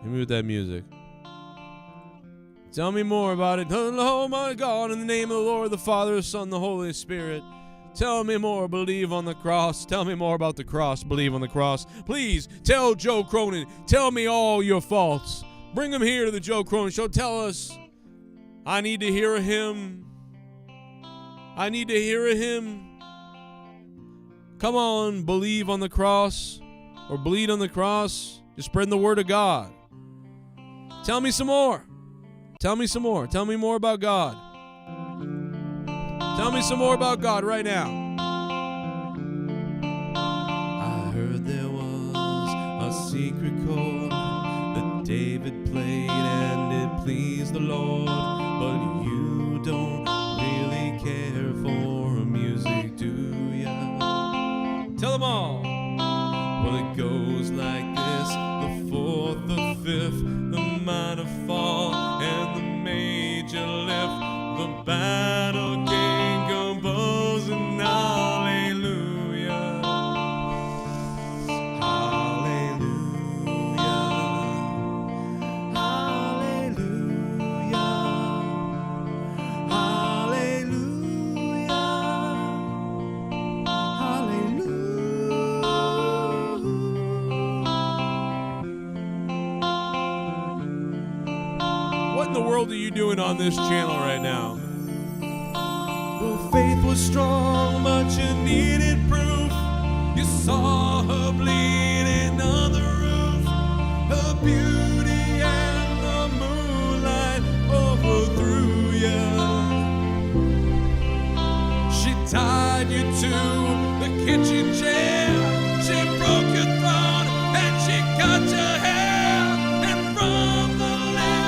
Hit me with that music. Tell me more about it. Oh my God, in the name of the Lord, the Father, the Son, the Holy Spirit. Tell me more. Believe on the cross. Tell me more about the cross. Believe on the cross. Please tell Joe Cronin. Tell me all your faults. Bring him here to the Joe Cronin Show. Tell us. I need to hear a hymn. I need to hear a hymn. Come on, believe on the cross or bleed on the cross. Just spread the word of God. Tell me some more. Tell me some more. Tell me more about God. Tell me some more about God right now. I heard there was a secret chord that David played and it pleased the Lord, but you don't really care for music, do ya? Tell them all. Well, it goes like this: the fourth, the fifth, the minor fall, and the major lift. The battle king composing hallelujah, hallelujah, hallelujah, hallelujah, hallelujah. What in the world are you doing on this channel right now? Well, faith was strong, but you needed proof. You saw her bleeding on the roof. Her beauty and the moonlight overthrew you. She tied you to the kitchen chair. She broke your throne and she cut your hair. And from the land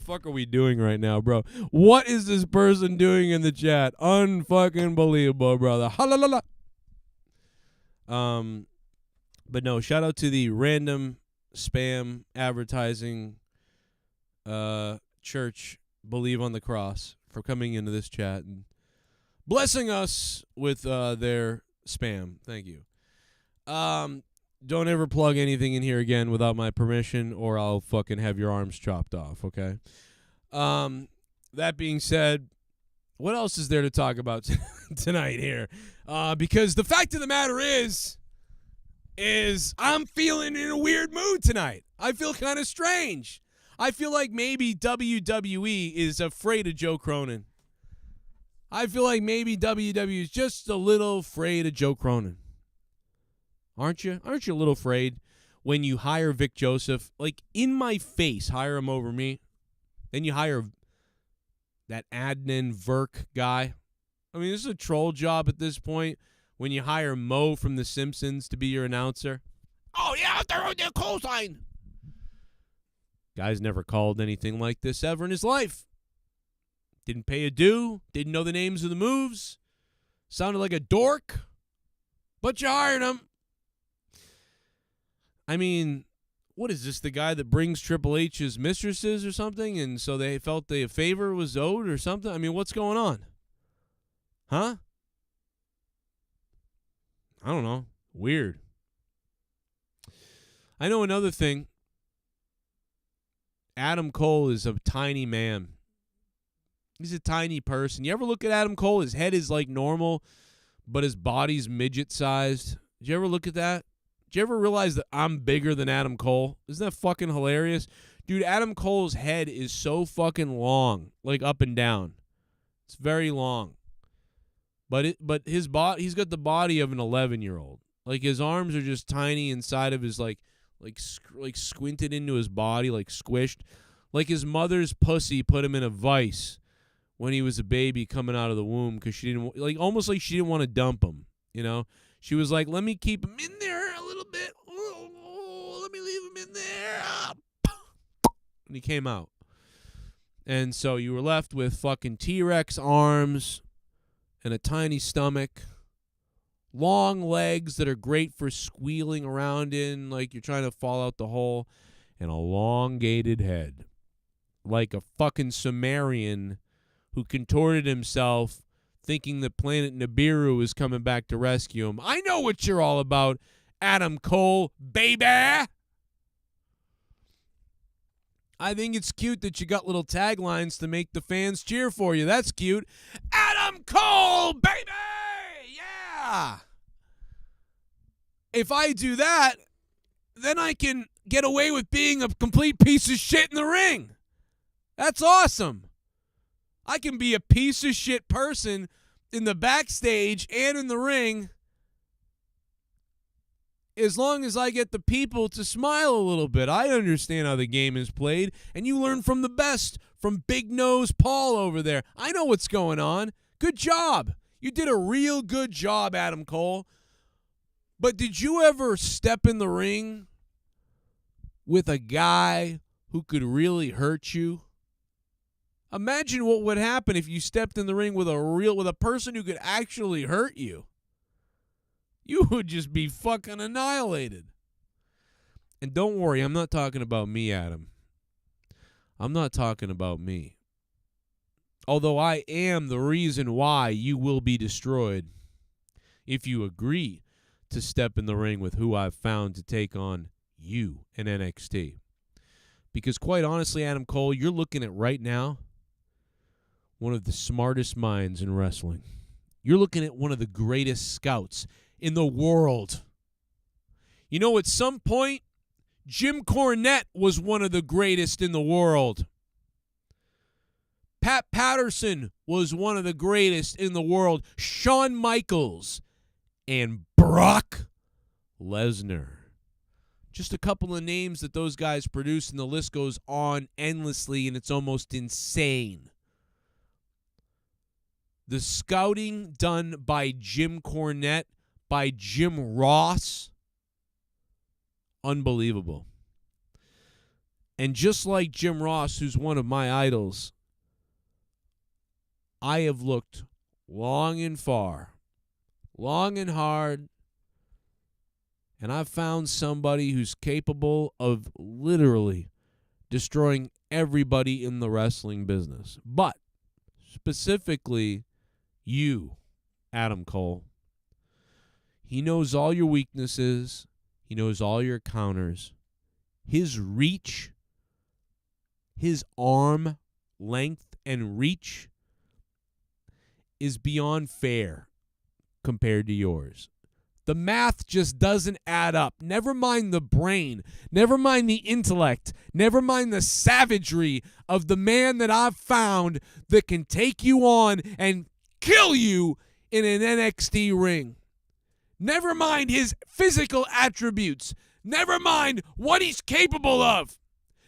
fuck are we doing right now, bro? What is this person doing in the chat? Unfucking believable, brother. Halalala. But no, shout out to the random spam advertising church Believe on the Cross for coming into this chat and blessing us with their spam. Thank you. Don't ever plug anything in here again without my permission, or I'll fucking have your arms chopped off, okay? That being said, what else is there to talk about tonight here? Because the fact of the matter is I'm feeling in a weird mood tonight. I feel kind of strange. I feel like maybe WWE is afraid of Joe Cronin. I feel like maybe WWE is just a little afraid of Joe Cronin. Aren't you? Aren't you a little afraid when you hire Vic Joseph? Like, in my face, hire him over me. Then you hire that Adnan Verk guy. I mean, this is a troll job at this point when you hire Mo from The Simpsons to be your announcer. Oh, yeah, they're on their call sign. Guy's never called anything like this ever in his life. Didn't pay a due. Didn't know the names of the moves. Sounded like a dork. But you hired him. I mean, what is this, the guy that brings Triple H's mistresses or something, and so they felt a favor was owed or something? I mean, what's going on? Huh? I don't know. Weird. I know another thing. Adam Cole is a tiny man. He's a tiny person. You ever look at Adam Cole? His head is like normal, but his body's midget-sized. Did you ever look at that? Did you ever realize that I'm bigger than Adam Cole? Isn't that fucking hilarious? Dude, Adam Cole's head is so fucking long, like up and down. It's very long. But his body, he's got the body of an 11-year-old. Like, his arms are just tiny inside of his like squinted into his body, like squished. Like his mother's pussy put him in a vice when he was a baby coming out of the womb because she didn't, like, almost like she didn't want to dump him, you know? She was like, let me keep him in there a little bit. Oh, let me leave him in there. And he came out. And so you were left with fucking T-Rex arms and a tiny stomach, long legs that are great for squealing around in like you're trying to fall out the hole, and a elongated head like a fucking Sumerian who contorted himself thinking the planet Nibiru is coming back to rescue him. I know what you're all about, Adam Cole, baby. I think it's cute that you got little taglines to make the fans cheer for you. That's cute. Adam Cole, baby! Yeah! If I do that, then I can get away with being a complete piece of shit in the ring. That's awesome. I can be a piece of shit person in the backstage and in the ring as long as I get the people to smile a little bit. I understand how the game is played, and you learn from the best, from Big Nose Paul over there. I know what's going on. Good job. You did a real good job, Adam Cole. But did you ever step in the ring with a guy who could really hurt you? Imagine what would happen if you stepped in the ring with a person who could actually hurt you. You would just be fucking annihilated. And don't worry, I'm not talking about me, Adam. I'm not talking about me. Although I am the reason why you will be destroyed if you agree to step in the ring with who I've found to take on you in NXT. Because quite honestly, Adam Cole, you're looking at right now one of the smartest minds in wrestling. You're looking at one of the greatest scouts in the world. You know, at some point, Jim Cornette was one of the greatest in the world. Pat Patterson was one of the greatest in the world. Shawn Michaels and Brock Lesnar. Just a couple of names that those guys produced, and the list goes on endlessly, and it's almost insane. The scouting done by Jim Cornette, by Jim Ross, unbelievable. And just like Jim Ross, who's one of my idols, I have looked long and far, long and hard, and I've found somebody who's capable of literally destroying everybody in the wrestling business. But specifically you, Adam Cole. He knows all your weaknesses. He knows all your counters. His reach, his arm length and reach is beyond fair compared to yours. The math just doesn't add up. Never mind the brain. Never mind the intellect. Never mind the savagery of the man that I've found that can take you on and kill you in an NXT ring. Never mind his physical attributes. Never mind what he's capable of.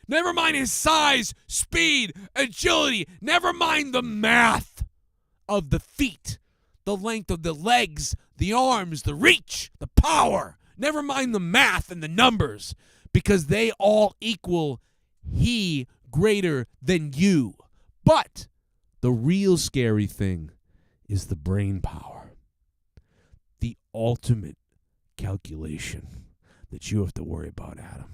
Never mind his size, speed, agility. Never mind the math of the feet, the length of the legs, the arms, the reach, the power. Never mind the math and the numbers, because they all equal he greater than you. But the real scary thing is the brain power, the ultimate calculation that you have to worry about, Adam.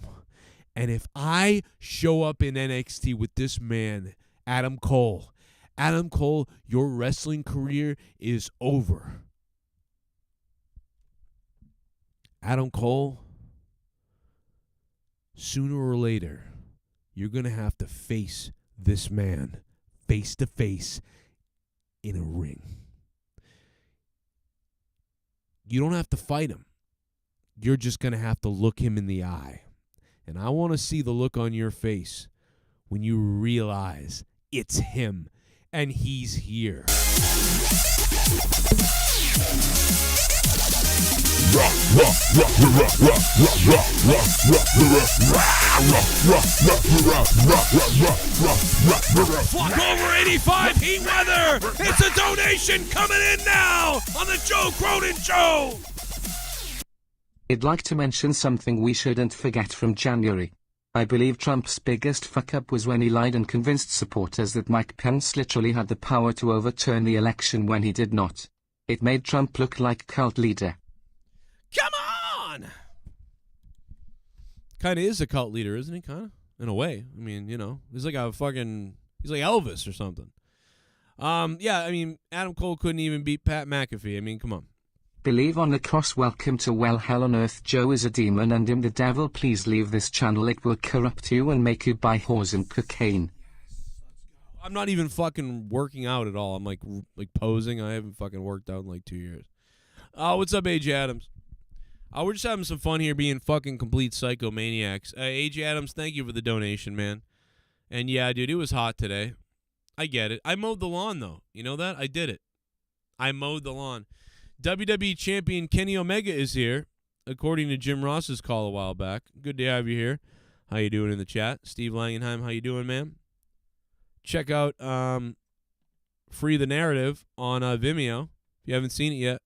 And if I show up in NXT with this man, Adam Cole, your wrestling career is over. Adam Cole, sooner or later, you're going to have to face this man face to face in a ring. You don't have to fight him. You're just going to have to look him in the eye. And I want to see the look on your face when you realize it's him and he's here. Flock over 85 heat weather. It's a donation coming in now on the Joe Cronin Show. I'd like to mention something we shouldn't forget from January. I believe Trump's biggest fuck-up was when he lied and convinced supporters that Mike Pence literally had the power to overturn the election when he did not. It made Trump look like cult leader. Come on! Kind of is a cult leader, isn't he? Kind of, in a way. I mean, you know, he's like Elvis or something. Yeah, I mean, Adam Cole couldn't even beat Pat McAfee. I mean, come on. Believe on the cross. Welcome to Well Hell on Earth. Joe is a demon and I'm the devil. Please leave this channel. It will corrupt you and make you buy whores and cocaine. I'm not even fucking working out at all. I'm like posing. I haven't fucking worked out in like 2 years. What's up, AJ Adams? We're just having some fun here being fucking complete psychomaniacs. AJ Adams, thank you for the donation, man. And yeah, dude, it was hot today. I get it. I mowed the lawn, though. You know that? I did it. I mowed the lawn. WWE Champion Kenny Omega is here, according to Jim Ross's call a while back. Good to have you here. How you doing in the chat? Steve Langenheim, how you doing, man? Check out Free the Narrative on Vimeo. If you haven't seen it yet,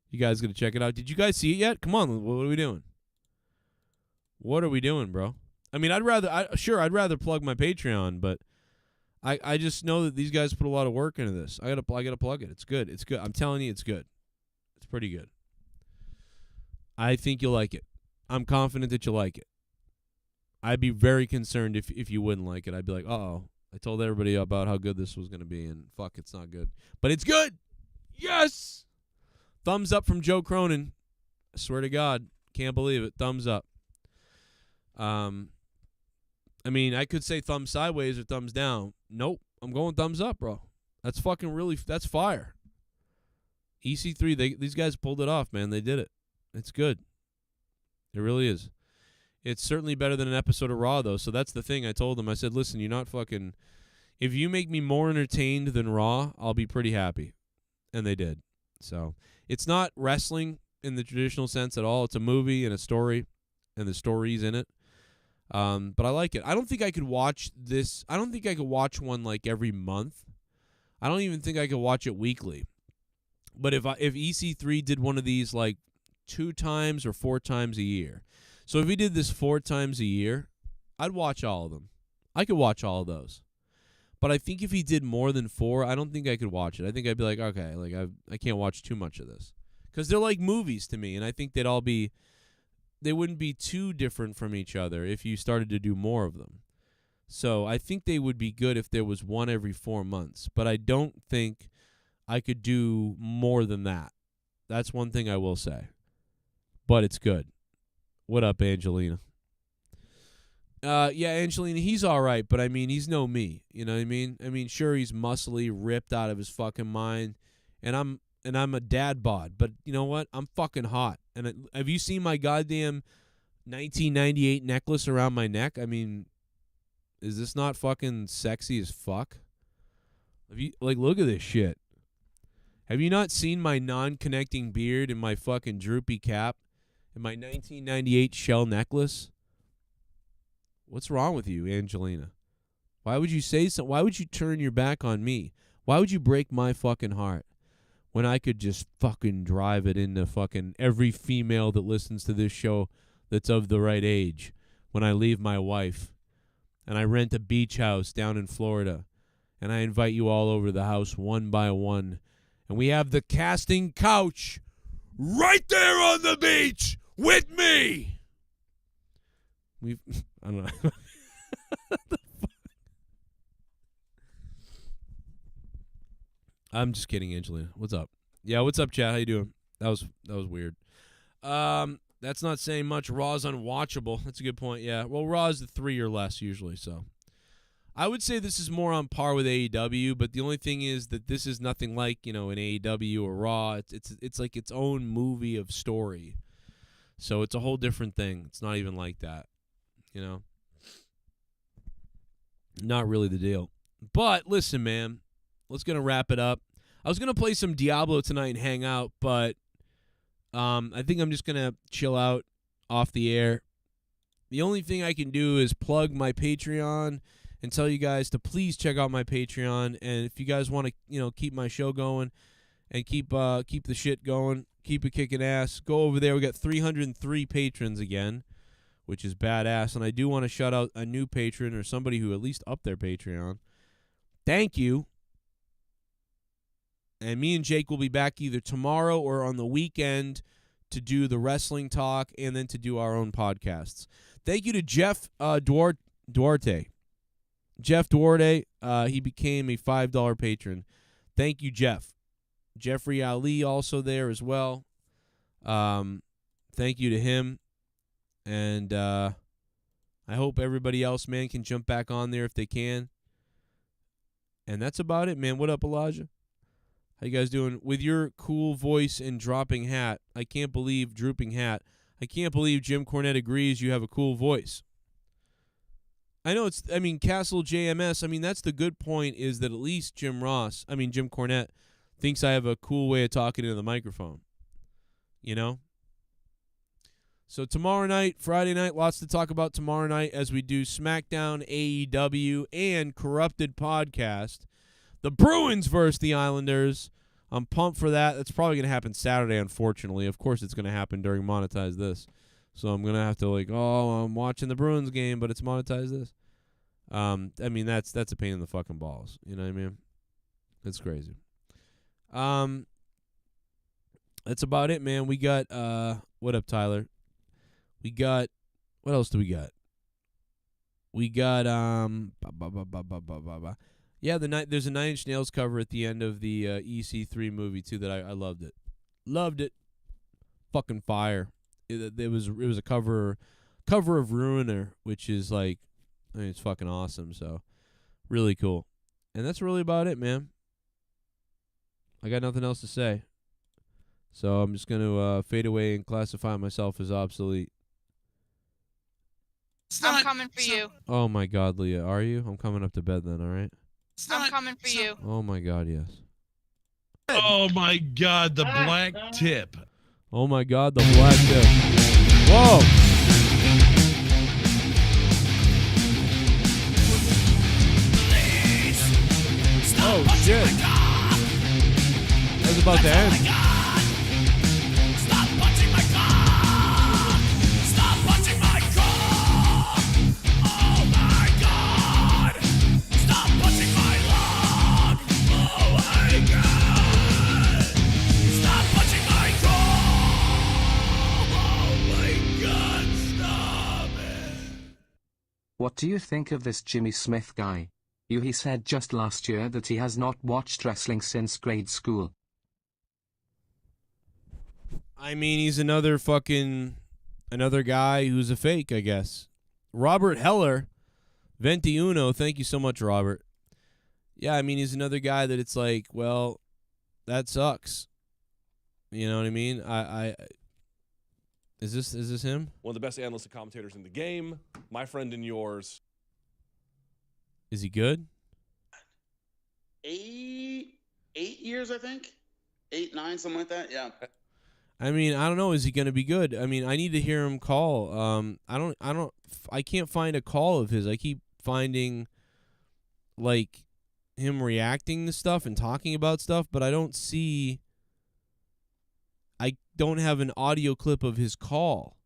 you guys got to check it out. Did you guys see it yet? Come on, what are we doing? What are we doing, bro? I mean, I'd rather plug my Patreon, but I just know that these guys put a lot of work into this. I gotta plug it. It's good. It's good. I'm telling you, it's good. It's pretty good. I think you'll like it. I'm confident that you'll like it. I'd be very concerned if you wouldn't like it. I'd be like, uh-oh. I told everybody about how good this was going to be, and fuck, it's not good. But it's good! Yes! Thumbs up from Joe Cronin. I swear to God. Can't believe it. Thumbs up. I mean, I could say thumbs sideways or thumbs down. Nope. I'm going thumbs up, bro. That's fucking really, that's fire. EC3, these guys pulled it off, man. They did it. It's good. It really is. It's certainly better than an episode of Raw, though. So that's the thing I told them. I said, listen, you're not fucking, if you make me more entertained than Raw, I'll be pretty happy. And they did. So it's not wrestling in the traditional sense at all. It's a movie and a story, and the story's in it. But I like it. I don't think I could watch this. I don't think I could watch one like every month. I don't even think I could watch it weekly. But if EC3 did one of these like 2 times or 4 times a year, so if he did this 4 times a year, I'd watch all of them. I could watch all of those. But I think if he did more than 4, I don't think I could watch it. I think I'd be like, okay, like I can't watch too much of this. Because they're like movies to me, and I think they wouldn't be too different from each other if you started to do more of them. So I think they would be good if there was one every 4 months. But I don't think I could do more than that. That's one thing I will say. But it's good. What up, Angelina? Yeah, Angelina, he's all right, but I mean, he's no me. You know what I mean? I mean, sure, he's muscly, ripped out of his fucking mind, and I'm a dad bod, but you know what? I'm fucking hot. And have you seen my goddamn 1998 necklace around my neck? I mean, is this not fucking sexy as fuck? Have you look at this shit? Have you not seen my non-connecting beard and my fucking droopy cap and my 1998 shell necklace? What's wrong with you, Angelina? Why would you say so? Why would you turn your back on me? Why would you break my fucking heart when I could just fucking drive it into fucking every female that listens to this show that's of the right age when I leave my wife and I rent a beach house down in Florida and I invite you all over the house one by one and we have the casting couch right there on the beach with me. I don't know. I'm just kidding, Angelina. What's up? Yeah, what's up, chat? How you doing? That was weird. That's not saying much. Raw's unwatchable. That's a good point. Yeah. Well, Raw is the 3 or less usually, so I would say this is more on par with AEW. But the only thing is that this is nothing like an AEW or Raw. It's like its own movie of story. So it's a whole different thing. It's not even like that. Not really the deal. But listen, man, let's gonna wrap it up. I was gonna play some Diablo tonight and hang out, but I think I'm just gonna chill out off the air. The only thing I can do is plug my Patreon and tell you guys to please check out my Patreon. And if you guys want to, keep my show going and keep the shit going, keep it kicking ass, go over there. We got 303 patrons again, which is badass. And I do want to shout out a new patron or somebody who at least upped their Patreon. Thank you. And me and Jake will be back either tomorrow or on the weekend to do the wrestling talk and then to do our own podcasts. Thank you to Jeff Duarte. Jeff Duarte, he became a $5 patron. Thank you, Jeff. Jeffrey Ali also there as well. Thank you to him. And I hope everybody else, man, can jump back on there if they can. And that's about it, man. What up, Elijah? How you guys doing? With your cool voice and dropping hat, drooping hat, I can't believe Jim Cornette agrees you have a cool voice. Castle JMS, that's the good point is that at least Jim Cornette thinks I have a cool way of talking into the microphone. So tomorrow night, Friday night, lots to talk about tomorrow night as we do SmackDown, AEW, and Corrupted Podcast. The Bruins versus the Islanders. I'm pumped for that. That's probably going to happen Saturday, unfortunately. Of course it's going to happen during Monetize This. So I'm going to have to I'm watching the Bruins game, but it's Monetize This. That's a pain in the fucking balls. You know what I mean? It's crazy. That's about it, man. We got, what up, Tyler? We got, what else do we got? We got, yeah, there's a 9 Inch Nails cover at the end of the EC3 movie, too, that I loved it. Loved it. Fucking fire. It was a cover of Ruiner, which is it's fucking awesome, so really cool. And that's really about it, man. I got nothing else to say. So I'm just going to fade away and classify myself as obsolete. I'm coming for you. Oh, my God, Leah. Are you? I'm coming up to bed then, all right? I'm coming for you. Oh, my God, yes. Oh, my God, the black tip. Oh, my God, the black tip. Whoa! Oh, shit. That was about to end. What do you think of this Jimmy Smith guy? He said just last year that he has not watched wrestling since grade school. I mean, he's another guy who's a fake, I guess. Robert Heller, 21, thank you so much, Robert. Yeah, I mean, he's another guy that it's like, well, that sucks. You know what I mean? Is this him? One of the best analysts and commentators in the game. My friend and yours. Is he good? 8 years, I think. 8, 9, something like that. Yeah. I mean, I don't know. Is he going to be good? I mean, I need to hear him call. I can't find a call of his. I keep finding, like, him reacting to stuff and talking about stuff, but I don't have an audio clip of his call.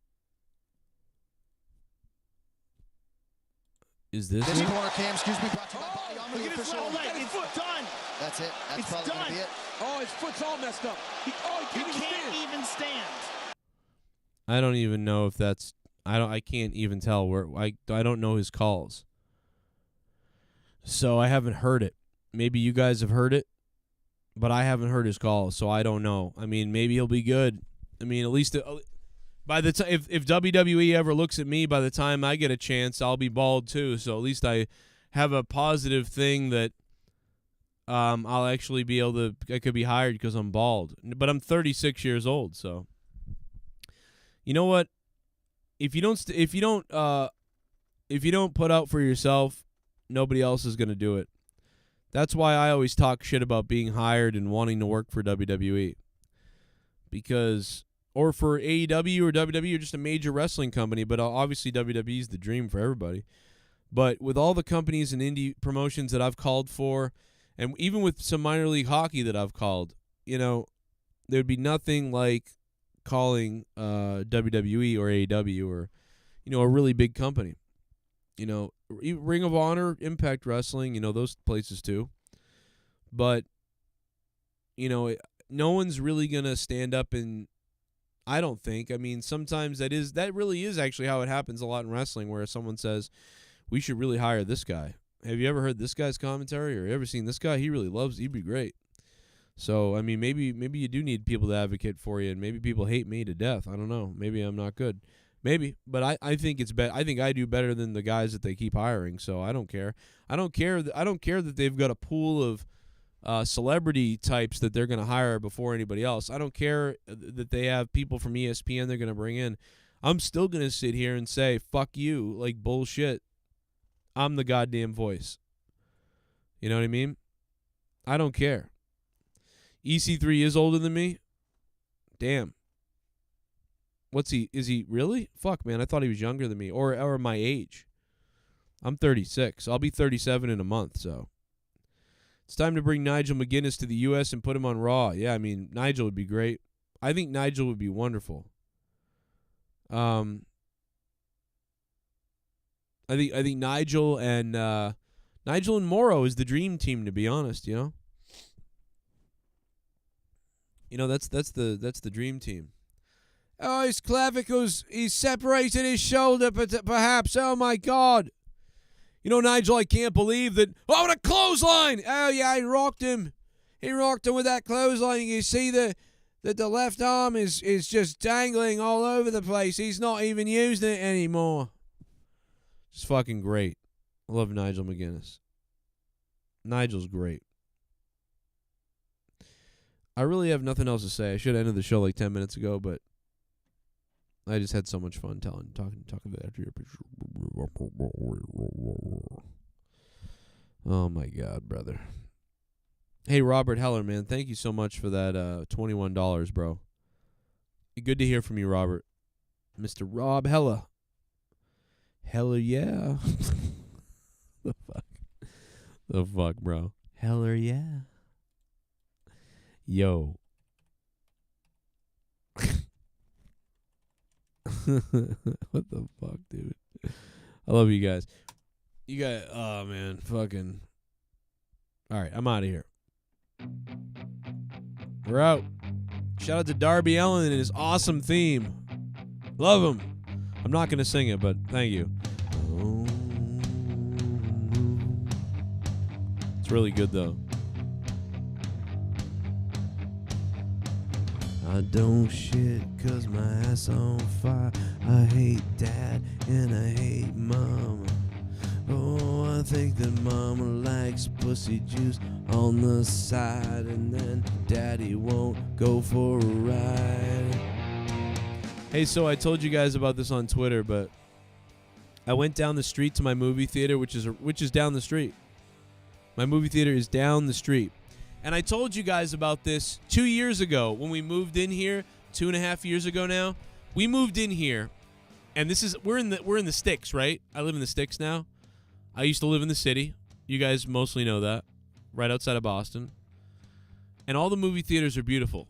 Is this This it? corner cam, excuse me, brought to you by Body Armor, the official. It's done. That's it. That's It's probably done. gonna be it. Oh, his foot's all messed up. He can't even stand. I don't even know if that's. I can't even tell where. I don't know his calls. So I haven't heard it. Maybe you guys have heard it, but I haven't heard his calls, so I don't know. I mean, maybe he'll be good. I mean, at least by the time if WWE ever looks at me, by the time I get a chance, I'll be bald too. So at least I have a positive thing that I'll actually be able to. I could be hired because I'm bald, but I'm 36 years old. So you know what? If you don't put out for yourself, nobody else is going to do it. That's why I always talk shit about being hired and wanting to work for WWE. Or for AEW or WWE or just a major wrestling company, but obviously WWE is the dream for everybody. But with all the companies and indie promotions that I've called for, and even with some minor league hockey that I've called, there'd be nothing like calling WWE or AEW or, a really big company. Ring of Honor, Impact Wrestling, those places too. But, no one's really going to stand up and, I don't think. I mean, sometimes that really is actually how it happens a lot in wrestling, where someone says, we should really hire this guy. Have you ever heard this guy's commentary or ever seen this guy? He'd be great. So, I mean, maybe you do need people to advocate for you, and maybe people hate me to death. I don't know. Maybe I'm not good. Maybe, but I think it's I think I do better than the guys that they keep hiring. So I don't care. I don't care that they've got a pool of celebrity types that they're going to hire before anybody else. I don't care that they have people from ESPN they're going to bring in. I'm still going to sit here and say, fuck you, like bullshit. I'm the goddamn voice. You know what I mean? I don't care. EC3 is older than me? Damn. Is he really? Fuck, man, I thought he was younger than me or my age. I'm 36. I'll be 37 in a month, so. It's time to bring Nigel McGuinness to the U.S. and put him on Raw. Yeah, I mean, Nigel would be great. I think Nigel would be wonderful. I think Nigel and Morrow is the dream team, to be honest, that's the dream team. Oh, his clavicles, he's separated his shoulder, perhaps. Oh, my God. Nigel, I can't believe that. Oh, what a clothesline. Oh, yeah, he rocked him. He rocked him with that clothesline. You see that the left arm is just dangling all over the place. He's not even using it anymore. It's fucking great. I love Nigel McGuinness. Nigel's great. I really have nothing else to say. I should have ended the show like 10 minutes ago, but I just had so much fun talking about your picture. Oh my God, brother. Hey, Robert Heller, man, thank you so much for that $21, bro. Good to hear from you, Robert. Mr. Rob Heller. Heller, yeah. The fuck, bro. Heller, yeah. Yo. What the fuck, dude? I love you guys. You guys, oh man, fucking. All right, I'm out of here. We're out. Shout out to Darby Allin and his awesome theme. Love him. I'm not gonna sing it, but thank you. Oh. It's really good, though. I don't shit 'cause my ass on fire. I hate dad and I hate mama. Oh, I think that mama likes pussy juice on the side, and then daddy won't go for a ride. Hey, so I told you guys about this on Twitter, but I went down the street to my movie theater, which is down the street. My movie theater is down the street. And I told you guys about this 2 years ago when we moved in here, 2.5 years ago now. We moved in here, and we're in the sticks, right? I live in the sticks now. I used to live in the city. You guys mostly know that. Right outside of Boston. And all the movie theaters are beautiful.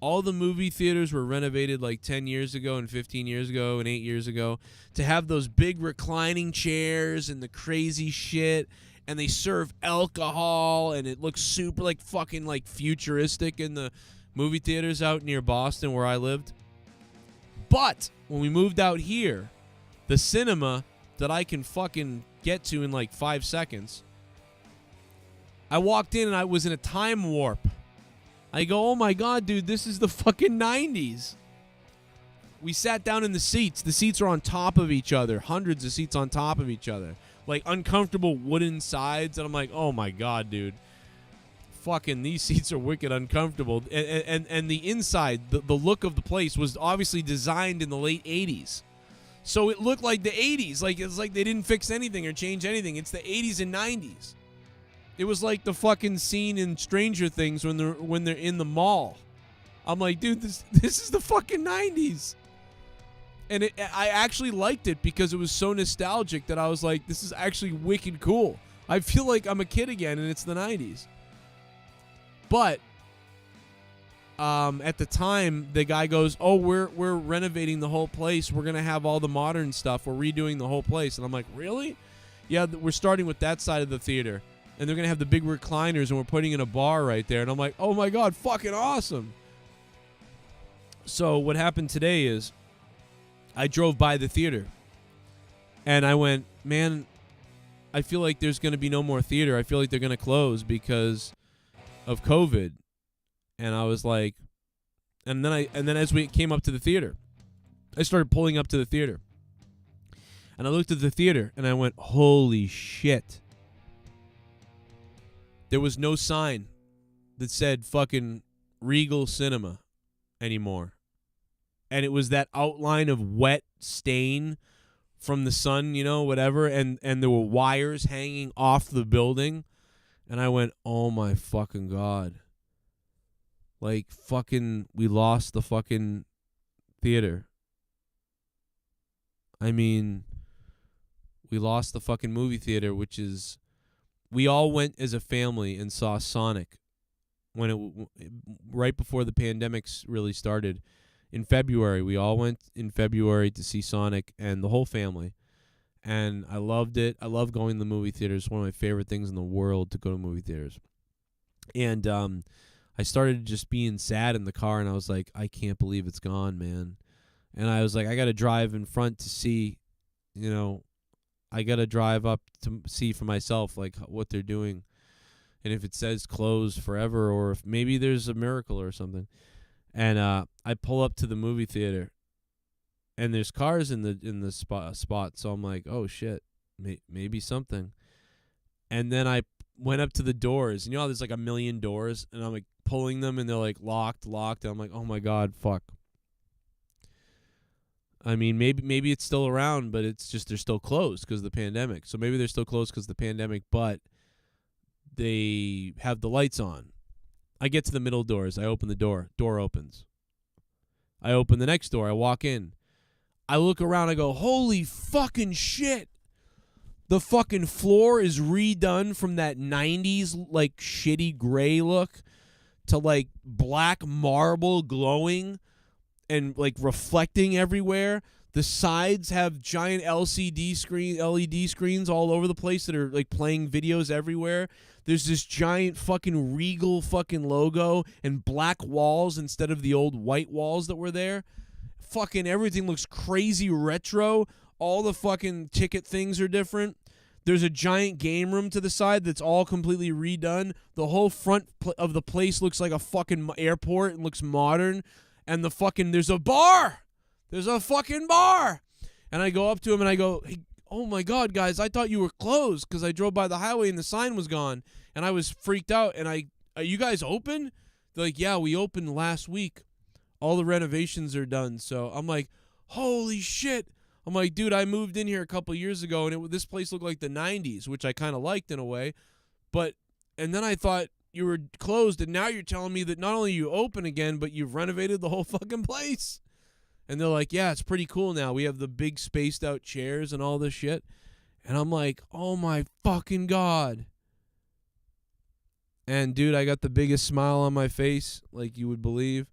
All the movie theaters were renovated like 10 years ago and 15 years ago and 8 years ago to have those big reclining chairs and the crazy shit. And they serve alcohol, and it looks super like fucking like futuristic in the movie theaters out near Boston where I lived. But when we moved out here, the cinema that I can fucking get to in like 5 seconds, I walked in and I was in a time warp. I go, oh my God, dude, this is the fucking 90s. We sat down in the seats. The seats are on top of each other. Hundreds of seats on top of each other. Like uncomfortable wooden sides. And I'm like, oh my God, dude. Fucking these seats are wicked uncomfortable. And the inside, the look of the place was obviously designed in the late 80s. So it looked like the 80s. Like it's like they didn't fix anything or change anything. It's the 80s and 90s. It was like the fucking scene in Stranger Things when they're in the mall. I'm like, dude, this is the fucking 90s. And I actually liked it because it was so nostalgic that I was like, this is actually wicked cool. I feel like I'm a kid again and it's the 90s. But at the time, the guy goes, oh, we're renovating the whole place. We're going to have all the modern stuff. We're redoing the whole place. And I'm like, really? Yeah, we're starting with that side of the theater. And they're going to have the big recliners, and we're putting in a bar right there. And I'm like, oh, my God, fucking awesome. So what happened today is I drove by the theater, and I went, man, I feel like there's going to be no more theater. I feel like they're going to close because of COVID. And I was like, and then as we came up to the theater, I started pulling up to the theater. And I looked at the theater, and I went, holy shit. There was no sign that said fucking Regal Cinema anymore. And it was that outline of wet stain from the sun, you know, whatever. And there were wires hanging off the building. And I went, oh my fucking God. Like, fucking, we lost the fucking theater. I mean, we lost the fucking movie theater, which is, we all went as a family and saw Sonic when right before the pandemic really started. In February, we all went in February to see Sonic, and the whole family. And I loved it. I love going to the movie theaters. It's one of my favorite things in the world to go to movie theaters. And I started just being sad in the car, and I was like, I can't believe it's gone, man. And I was like, I got to drive in front to see, you know, I got to drive up to see for myself, like, what they're doing. And if it says closed forever, or if maybe there's a miracle or something. And I pull up to the movie theater, and there's cars in the spot. So I'm like, oh shit, maybe something. And then I went up to the doors, and you know how there's like a million doors, and I'm like pulling them, and they're like locked. And I'm like, oh my God, fuck. I mean, maybe it's still around, but it's just they're still closed because of the pandemic. So maybe they're still closed because of the pandemic, but they have the lights on. I get to the middle doors. I open the door. Door opens. I open the next door. I walk in. I look around. I go, holy fucking shit. The fucking floor is redone from that 90s, like, shitty gray look to, like, black marble glowing and, like, reflecting everywhere. The sides have giant LED screens all over the place that are, like, playing videos everywhere. There's this giant fucking Regal fucking logo and black walls instead of the old white walls that were there. Fucking everything looks crazy retro. All the fucking ticket things are different. There's a giant game room to the side that's all completely redone. The whole front of the place looks like a fucking airport and looks modern. And there's a bar. There's a fucking bar. And I go up to him and I go, hey, oh my God, guys, I thought you were closed because I drove by the highway and the sign was gone. And I was freaked out. And are you guys open? They're like, yeah, we opened last week. All the renovations are done. So I'm like, holy shit. I'm like, dude, I moved in here a couple years ago, and this place looked like the 90s, which I kind of liked in a way. And then I thought you were closed, and now you're telling me that not only you open again, but you've renovated the whole fucking place. And they're like, yeah, it's pretty cool now. We have the big spaced out chairs and all this shit. And I'm like, oh my fucking God. And dude, I got the biggest smile on my face, like you would believe.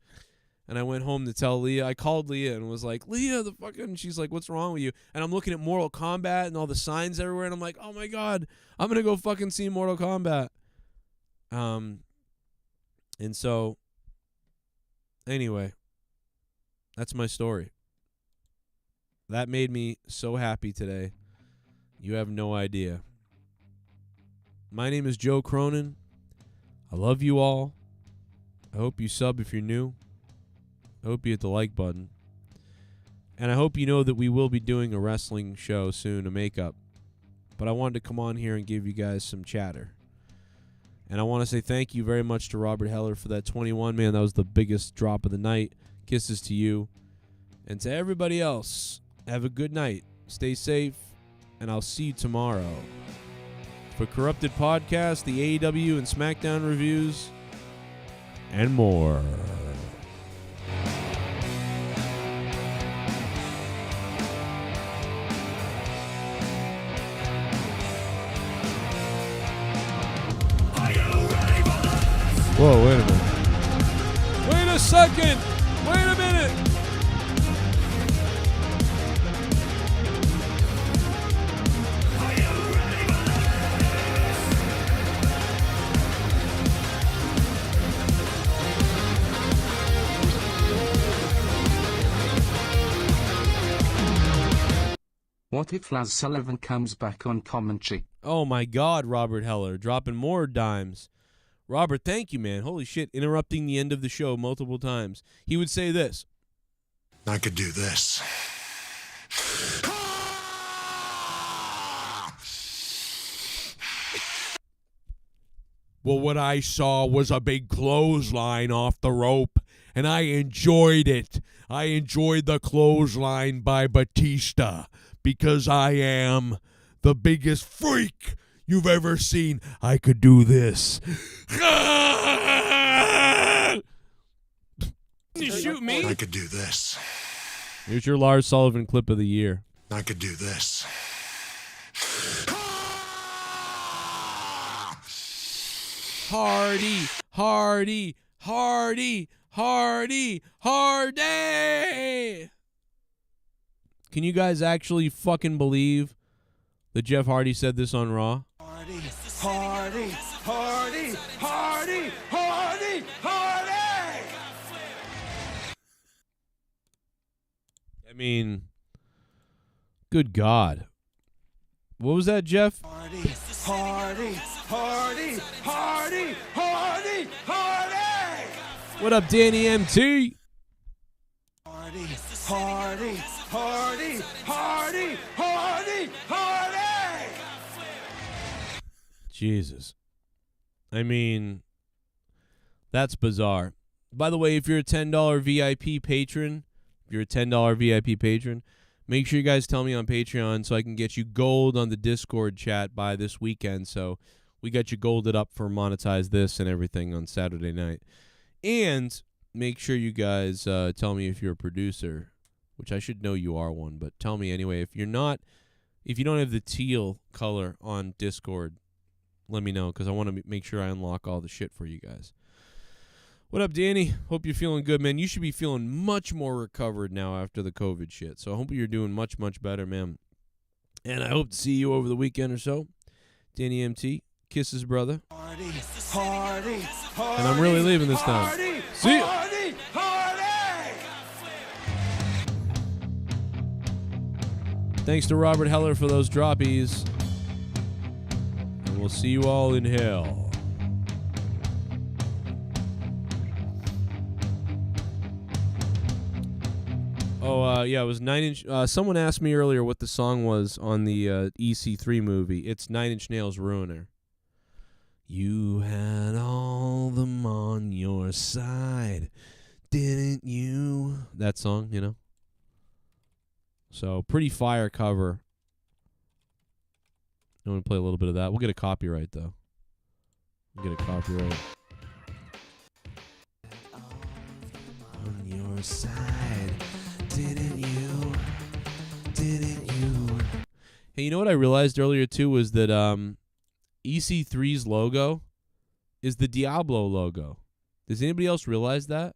And I went home to tell Leah. I called Leah and was like, Leah, the fucking... She's like, what's wrong with you? And I'm looking at Mortal Kombat and all the signs everywhere. And I'm like, oh, my God. I'm going to go fucking see Mortal Kombat. And so, anyway, that's my story. That made me so happy today. You have no idea. My name is Joe Cronin. I love you all. I hope you sub if you're new. I hope you hit the like button. And I hope you know that we will be doing a wrestling show soon, a makeup. But I wanted to come on here and give you guys some chatter. And I want to say thank you very much to Robert Heller for that 21. Man, that was the biggest drop of the night. Kisses to you. And to everybody else, have a good night. Stay safe. And I'll see you tomorrow. For Corrupted Podcast, the AEW and SmackDown reviews, and more. Whoa, wait a minute. Wait a second. Wait a minute. What if Laz Sullivan comes back on commentary? Oh my God, Robert Heller, dropping more dimes. Robert, thank you, man. Holy shit, interrupting the end of the show multiple times. He would say this. I could do this. Well, what I saw was a big clothesline off the rope, and I enjoyed it. I enjoyed the clothesline by Batista because I am the biggest freak you've ever seen. I could do this. You shoot me? I could do this. Here's your Lars Sullivan clip of the year. I could do this. Hardy, Hardy, Hardy, Hardy, Hardy. Can you guys actually fucking believe that Jeff Hardy said this on Raw? Hardy, Hardy, Hardy, Hardy, Hardy, Hardy. I mean, good God. What was that, Jeff? Hardy, Hardy, Hardy, Hardy, Hardy, Hardy. What up, Danny MT? Hardy, Hardy, Hardy, Hardy, Hardy, Hardy. Jesus. I mean, that's bizarre. By the way, if you're a $10 VIP patron, make sure you guys tell me on Patreon so I can get you gold on the Discord chat by this weekend. So we got you golded up for Monetize This and everything on Saturday night. And make sure you guys tell me if you're a producer, which I should know you are one, but tell me anyway. If you're not, if you don't have the teal color on Discord, let me know because I want to make sure I unlock all the shit for you guys. What up, Danny? Hope you're feeling good, man. You should be feeling much more recovered now after the COVID shit. So I hope you're doing much, much better, man. And I hope to see you over the weekend or so. Danny MT, kisses, brother. Hardy, Hardy, Hardy. And I'm really leaving this time. Hardy, See ya. Hardy, Hardy. Thanks to Robert Heller for those droppies. And we'll see you all in hell. Oh, yeah, it was 9 Inch. Someone asked me earlier what the song was on the EC3 movie. It's 9 Inch Nails' Ruiner. You had all them on your side, didn't you? That song, you know? So, pretty fire cover. I'm going to play a little bit of that. We'll get a copyright, though. We'll get a copyright. On your side, didn't you? Didn't you? Hey, you know what I realized earlier, too, was that EC3's logo is the Diablo logo. Does anybody else realize that?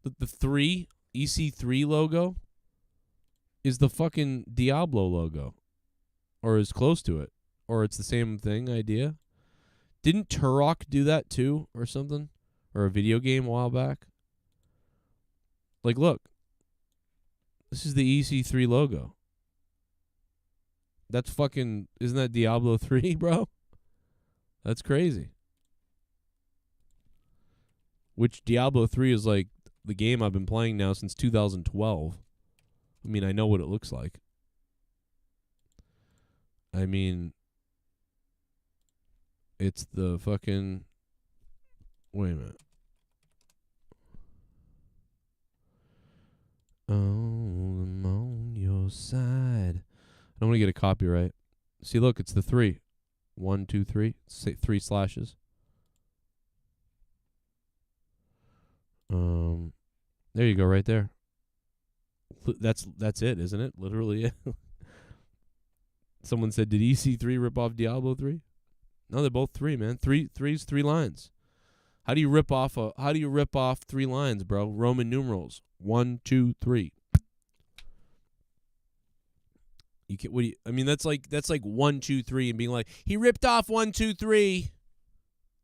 That the EC3 logo is the fucking Diablo logo. Or is close to it. Or it's the same thing, idea. Didn't Turok do that too, or something? Or a video game a while back? Like, look. This is the EC3 logo. That's fucking... Isn't that Diablo 3, bro? That's crazy. Which Diablo 3 is like the game I've been playing now since 2012. I mean, I know what it looks like. I mean... It's the fucking... Wait a minute. Oh, I'm on your side. I don't want to get a copyright. See, look, it's the 3. 1, 2, 3. 3 slashes. There you go, right there. That's it, isn't it? Literally it. Someone said, did EC3 rip off Diablo 3? No, they're both 3, man. Three's 3 lines. How do you rip off 3 lines, bro? Roman numerals. 1, 2, 3. You can, I mean, that's like 1, 2, 3, and being like, he ripped off 1, 2, 3.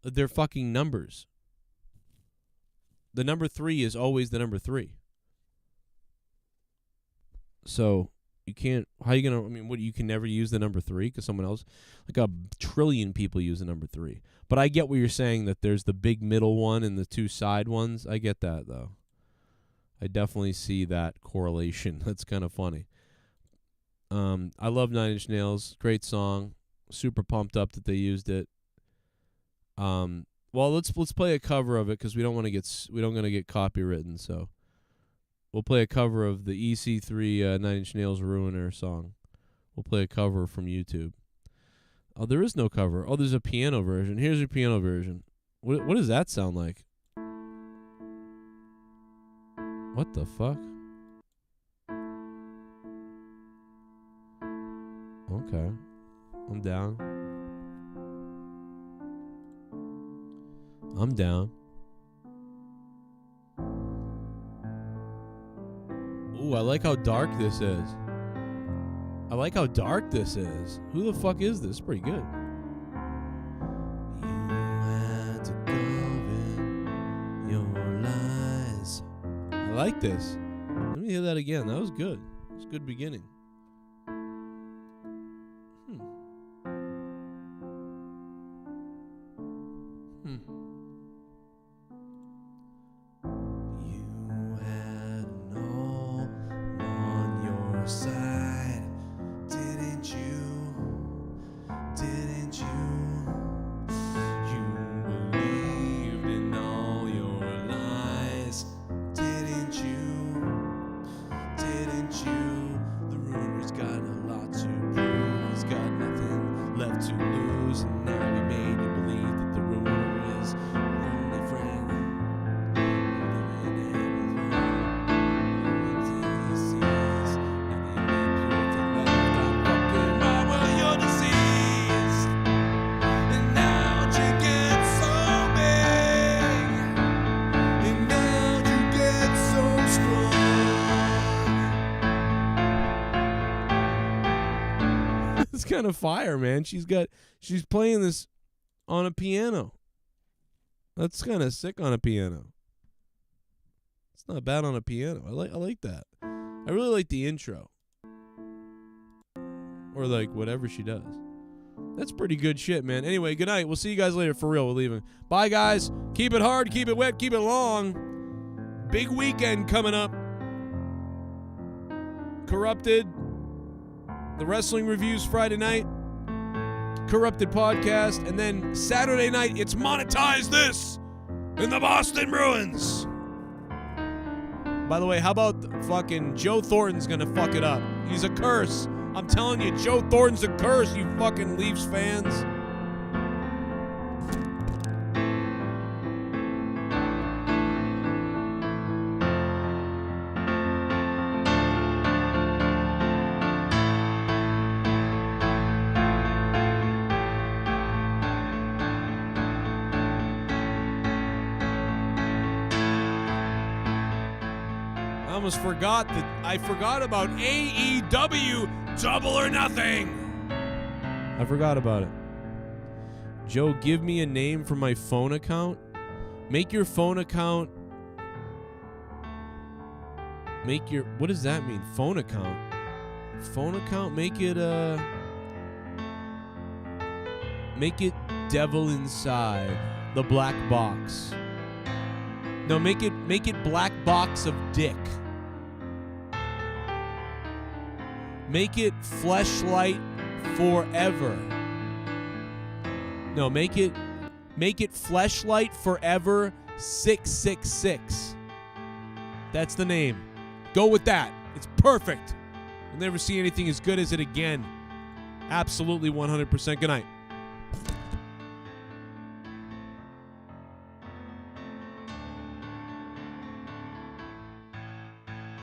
They're fucking numbers. The number 3 is always the number 3. So you can't. How you gonna? I mean, what? You can never use the number 3 because someone else, like a trillion people, use the number 3. But I get what you're saying, that there's the big middle one and the 2 side ones. I get that though. I definitely see that correlation. That's kind of funny. I love 9 Inch Nails. Great song. Super pumped up that they used it. Well, let's play a cover of it because we don't want to get copywritten. So we'll play a cover of the EC3 9 Inch Nails Ruiner song. We'll play a cover from YouTube. Oh, there is no cover. Oh, there's a piano version. Here's your piano version. What does that sound like? What the fuck? Okay. I'm down. I'm down. Ooh, I like how dark this is. I like how dark this is. Who the fuck is this? Pretty good. You had to cover your lies. I like this. Let me hear that again. That was good. It was a good beginning. Kind of fire, man. She's playing this on a piano. That's kind of sick on a piano. It's not bad on a piano. I like that. I really like the intro. Or like whatever she does. That's pretty good shit, man. Anyway, good night. We'll see you guys later. For real, we're leaving. Bye, guys. Keep it hard, keep it wet, keep it long. Big weekend coming up. Corrupted. The wrestling reviews Friday night. Corrupted podcast. And then Saturday night, it's Monetize This in the Boston Bruins. By the way, how about fucking Joe Thornton's gonna fuck it up? He's a curse. I'm telling you, Joe Thornton's a curse, you fucking Leafs fans. I forgot about AEW Double or Nothing. I forgot about it. Joe, give me a name for my phone account. Make your phone account. What does that mean? Phone account. Phone account. Make it Devil Inside the Black Box. No, make it Black Box of Dick. Make it Fleshlight Forever. No, make it Fleshlight Forever 666. That's the name. Go with that. It's perfect. You'll never see anything as good as it again. Absolutely 100%. Good night.